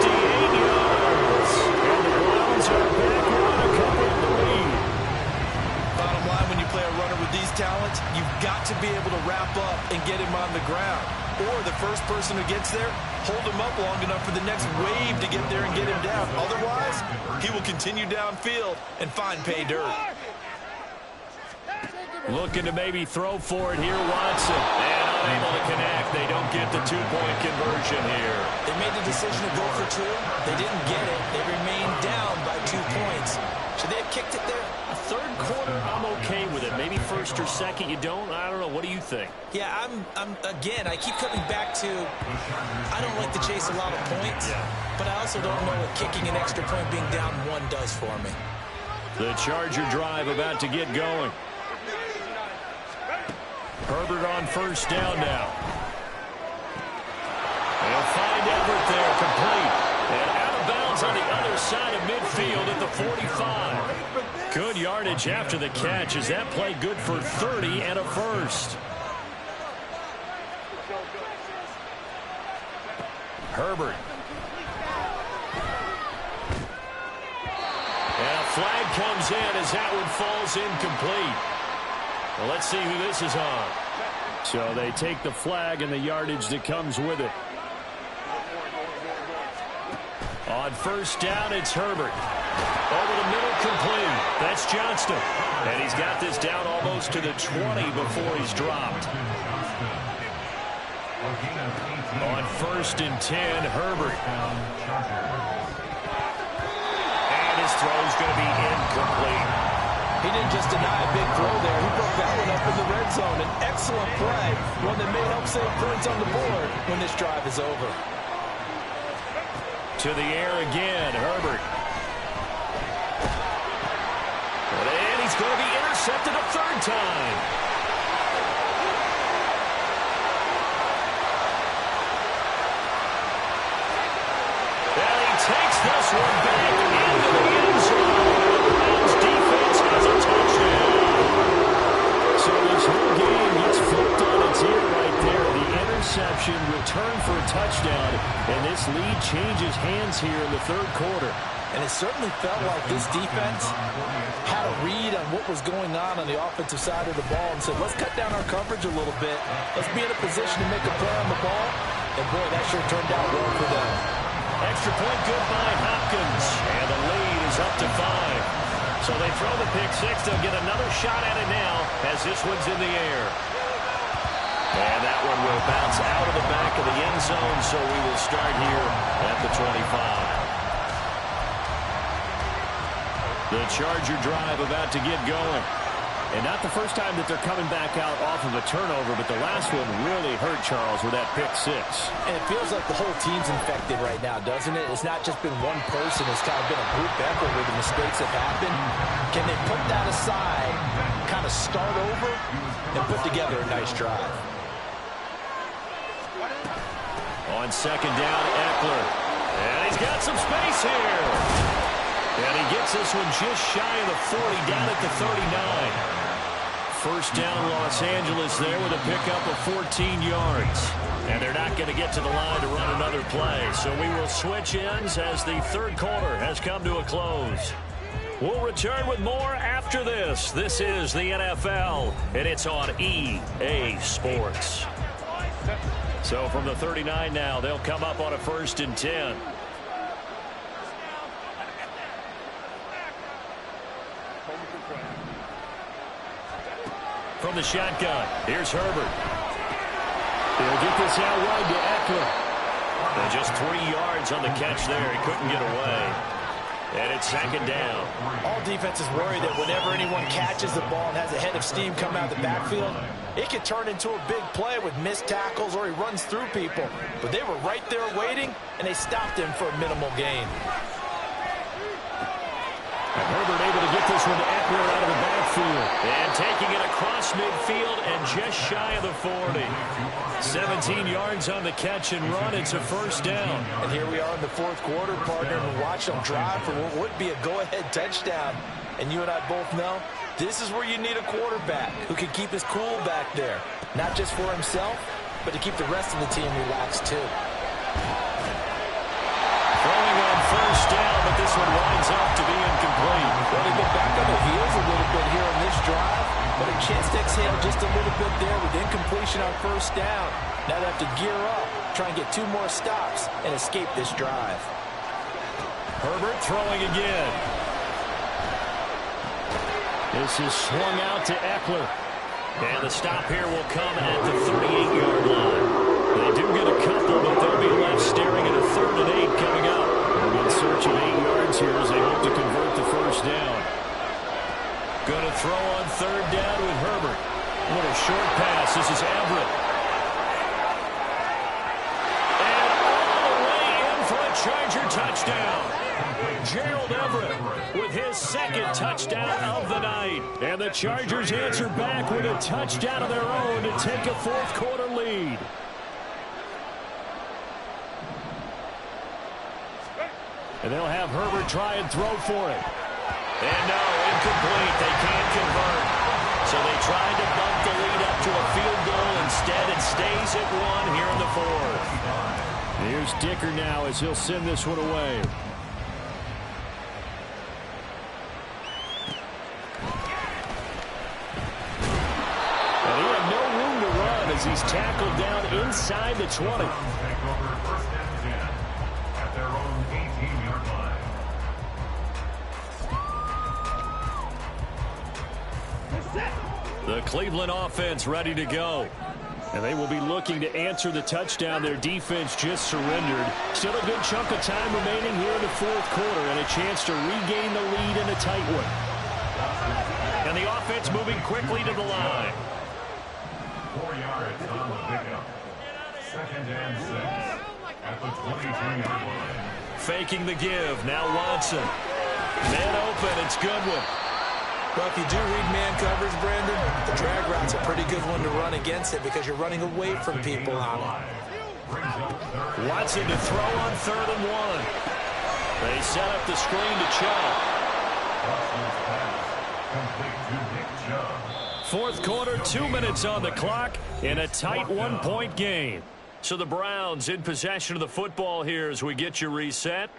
58 yards. And the Browns are back on a couple of the lead. Bottom line, when you play a runner with these these talents, you've got to be able to wrap up and get him on the ground. Or the first person who gets there, hold him up long enough for the next wave to get there and get him down. Otherwise, he will continue downfield and find pay dirt. Looking to maybe throw for it here, Watson. And unable to connect. They don't get the two-point conversion here. They made the decision to go for two. They didn't get it. They remained down by 2 points. Should they have kicked it there? A third quarter, I'm okay with it. Maybe first or second, you don't? I don't know. What do you think? Yeah, again, I keep coming back to I don't like to chase a lot of points, but I also don't know what kicking an extra point being down 1 does for me. The Charger drive about to get going. Herbert on first down now. They'll find Everett there, complete. And out of bounds on the other side of midfield at the 45. Good yardage after the catch. Is that play good for 30 and a first? Herbert. And a flag comes in as that one falls incomplete. Well, let's see who this is on. So they take the flag and the yardage that comes with it. On first down, it's Herbert. Over the middle, complete. That's Johnston. And he's got this down almost to the 20 before he's dropped. On first and 10, Herbert. And his throw's going to be incomplete. He didn't just deny a big throw there. He broke that one up in the red zone. An excellent play, one that may help save points on the board when this drive is over. To the air again, Herbert. And he's going to be intercepted a third time. And he takes this one back into the end zone. Defense has a touchdown. So this whole game gets flipped on its ear right there. The interception, return for a touchdown, and this lead changes hands here in the third quarter. And it certainly felt like this defense had a read on what was going on the offensive side of the ball and said, let's cut down our coverage a little bit. Let's be in a position to make a play on the ball. And, boy, that sure turned out well for them. Extra point good by Hopkins. And the lead is up to 5. So they throw the pick six. They'll get another shot at it now as this one's in the air. And that one will bounce out of the back of the end zone, so we will start here at the 25. The Charger drive about to get going. And not the first time that they're coming back out off of a turnover, but the last one really hurt Charles with that pick six. And it feels like the whole team's infected right now, doesn't it? It's not just been one person. It's kind of been a group effort where the mistakes have happened. Can they put that aside, kind of start over, and put together a nice drive? On second down, Eckler. And he's got some space here. And he gets this one just shy of the 40, down at the 39. First down, Los Angeles there with a pickup of 14 yards. And they're not going to get to the line to run another play. So we will switch ends as the third quarter has come to a close. We'll return with more after this. This is the NFL, and it's on EA Sports. So from the 39 now, they'll come up on a 1st and 10. From the shotgun, here's Herbert. He'll get this out wide to Eckler. And just 3 yards on the catch there. He couldn't get away. And it's second down. All defenses worry that whenever anyone catches the ball and has a head of steam come out of the backfield, it can turn into a big play with missed tackles or he runs through people. But they were right there waiting, and they stopped him for a minimal gain. And Herbert able to get this one to Eckler out of the backfield. And taking it across midfield and just shy of the 40. 17 yards on the catch and run. It's a first down. And here we are in the fourth quarter, partner, and watch them drive for what would be a go-ahead touchdown. And you and I both know this is where you need a quarterback who can keep his cool back there. Not just for himself, but to keep the rest of the team relaxed too. Throwing on first down, but this one winds up to be incomplete. Well, they've been back on their heels a little bit here on this drive, but a chance to exhale just a little bit there with incompletion on first down. Now they have to gear up, try and get 2 more stops, and escape this drive. Herbert throwing again. This is swung out to Eckler. And the stop here will come at the 38-yard line. They do get a couple, but they'll be left staring at a 3rd and 8 coming up. They'll be in search of 8 yards here as they hope to convert the first down. Going to throw on 3rd down with Herbert. What a short pass. This is Everett. And all the way in for a Charger touchdown. Gerald Everett with his 2nd touchdown of the night. And the Chargers answer back with a touchdown of their own to take a 4th quarter lead. And they'll have Herbert try and throw for it. And no, incomplete. They can't convert. So they tried to bump the lead up to a field goal. Instead, it stays at 1 here in the 4th. Here's Dicker now as he'll send this one away. And he had no room to run as he's tackled down inside the 20. Take over 1st and 10 at their own 18-yard line. The Cleveland offense ready to go. And they will be looking to answer the touchdown their defense just surrendered. Still a good chunk of time remaining here in the 4th quarter and a chance to regain the lead in a tight one. And the offense moving quickly to the line. 4 yards on the pickup. 2nd and 6 at the 22-yard line. Faking the give. Now Watson. Man open. It's Goodwin. Well, if you do read man coverage, Brandon, the drag route's a pretty good one to run against it because you're running away from people on it. Watson to throw on 3rd and 1. They set up the screen to Chubb. 4th quarter, 2 minutes on the clock in a tight 1-point game. So the Browns in possession of the football here as we get you reset.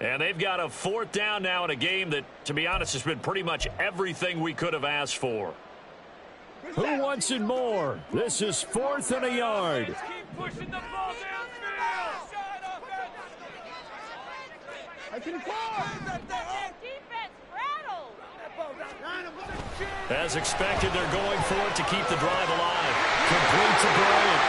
And they've got a 4th down now in a game that, to be honest, has been pretty much everything we could have asked for. Who wants it more? This is 4th and a yard. Keep pushing the ball downfield. I can As expected, they're going for it to keep the drive alive. Complete to Bryant.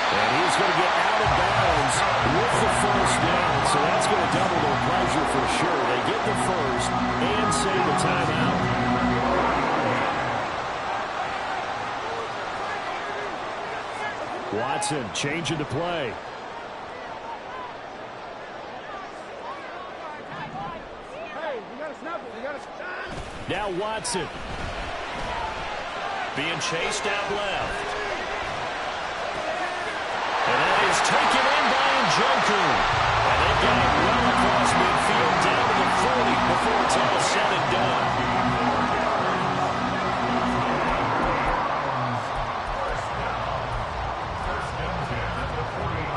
And he's going to get out of bounds with the first down. So that's going to double their pleasure for sure. They get the first and save the timeout. Watson changing the play. Now Watson. Being chased out left. And that is taken in by Njoku. And they've got it well across midfield down to the 40 before it's all said and done.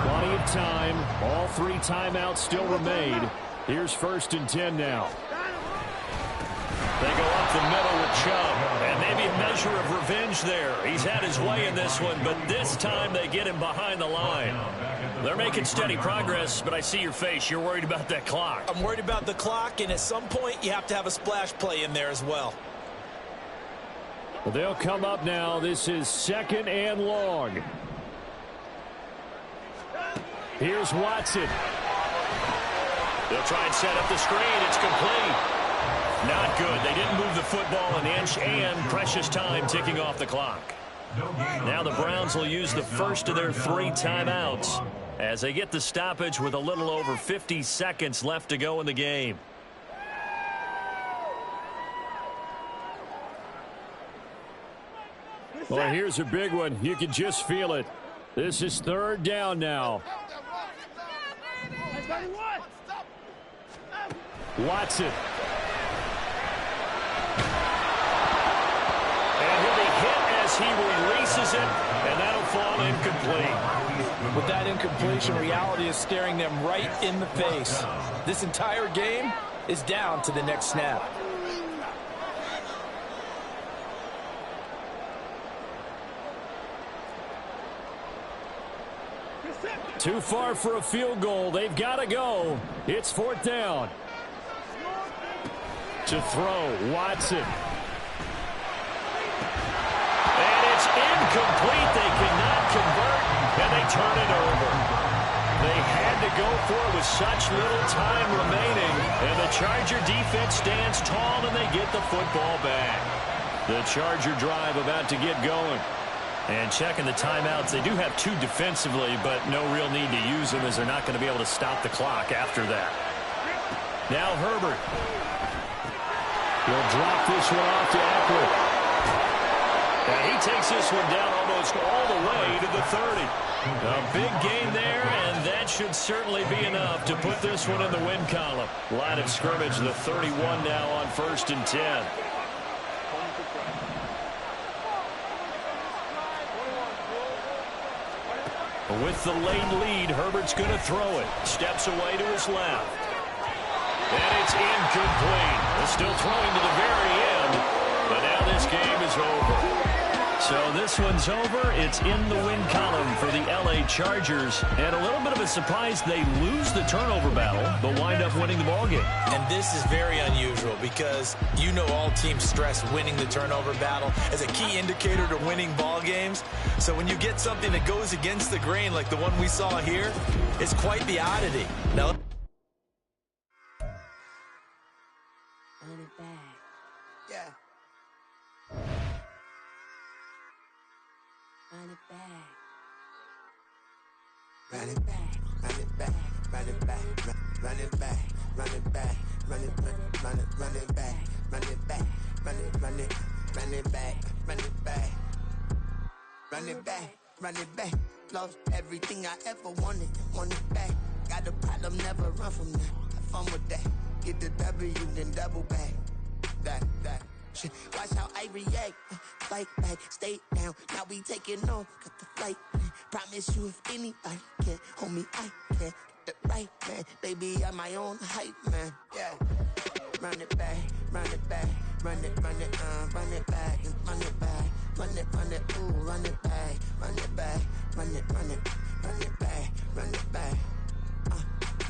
Plenty of time. All 3 timeouts still remain. Here's 1st and 10 now. They go up the middle with Chubb, and maybe a measure of revenge there. He's had his way in this one, but this time they get him behind the line. They're making steady progress, but I see your face. You're worried about that clock. I'm worried about the clock, and at some point you have to have a splash play in there as well. Well, they'll come up now. This is 2nd and long. Here's Watson. They'll try and set up the screen. It's complete. Not good. They didn't move the football an inch, and precious time ticking off the clock. Now the Browns will use the first of their 3 timeouts as they get the stoppage with a little over 50 seconds left to go in the game. Well, here's a big one. You can just feel it. This is 3rd down now. Watson. He releases it, and that'll fall incomplete. With that incompletion, reality is staring them right in the face. This entire game is down to the next snap. Too far for a field goal. They've got to go. It's 4th down. To throw, Watson. And it's incomplete. They cannot convert, and they turn it over. They had to go for it with such little time remaining, and the Charger defense stands tall, and they get the football back. The Charger drive about to get going. And checking the timeouts, they do have 2 defensively, but no real need to use them as they're not going to be able to stop the clock after that. Now Herbert. He'll drop this one off to Eckler. And he takes this one down almost all the way to the 30. A big gain there, and that should certainly be enough to put this one in the win column. Line of scrimmage, the 31 now on 1st and 10. With the late lead, Herbert's going to throw it. Steps away to his left. And it's incomplete. They're still throwing to the very end, but now this game is over. So this one's over. It's in the win column for the LA Chargers. And a little bit of a surprise, they lose the turnover battle, but wind up winning the ballgame. And this is very unusual because you know all teams stress winning the turnover battle as a key indicator to winning ball games. So when you get something that goes against the grain like the one we saw here, it's quite the oddity. Now, Run it back, run it back, run it back, run it back, run it back, run it back, run it back, run it back, run it back, run it back, run it back, run it back. Lost everything I ever wanted, want it back. Got a problem, never run from that. Have fun with that. Get the W, then double back. That. Shit. Watch how I react. Fight back, stay down. Now we taking on, got the flight. Promise you if anybody can, homie, I can. Get the right man, baby, I'm my own hype man. Yeah. Run it back, run it back, run it back, and run it back, ooh, run it back, run it back, run it back, run it back.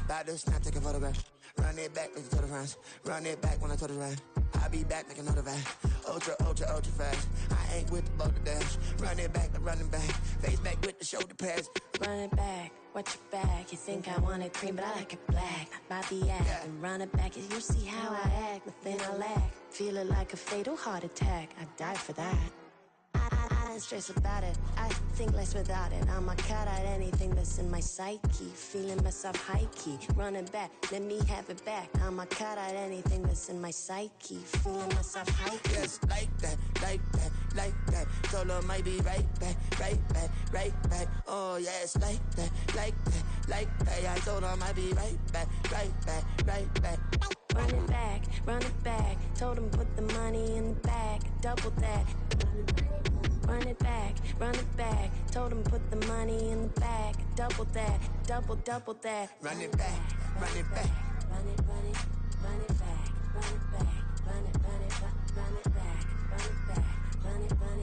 About to snap, take a photograph. Run it back, make it to the rounds. Run it back when I told it right. I'll be back, make another back. Ultra fast. I ain't with the boat to dash. Run it back, I'm running back. Face back with the shoulder pads. Run it back, watch your back. You think I want it cream, but I like it black. My the act, yeah. And run it back. You see how I act, nothing I lack. Feeling like a fatal heart attack. I'd die for that. I don't stress about it. I think less without it. I'ma cut out anything that's in my psyche. Feeling myself high key. Running back, let me have it back. I'ma cut out anything that's in my psyche. Feeling myself high key. Yes, like that. Told her might be right back. Oh, yes, like that. I told her might be right back. Run it back. Told him put the money in the bag. Double that. Run it back. Told him put the money in the bag. Double that. Double that. Run it back. Run it back. Run it back. Run it back. Run it back. Run it back. Run it back.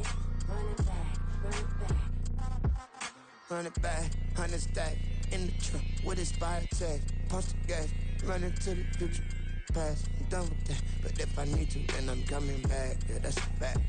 Run it back. 100 stack in the trunk with his fire tag. Punch the gas. Running to the future. Past. I'm done with that. But if I need to, then I'm coming back. Yeah, that's a fact.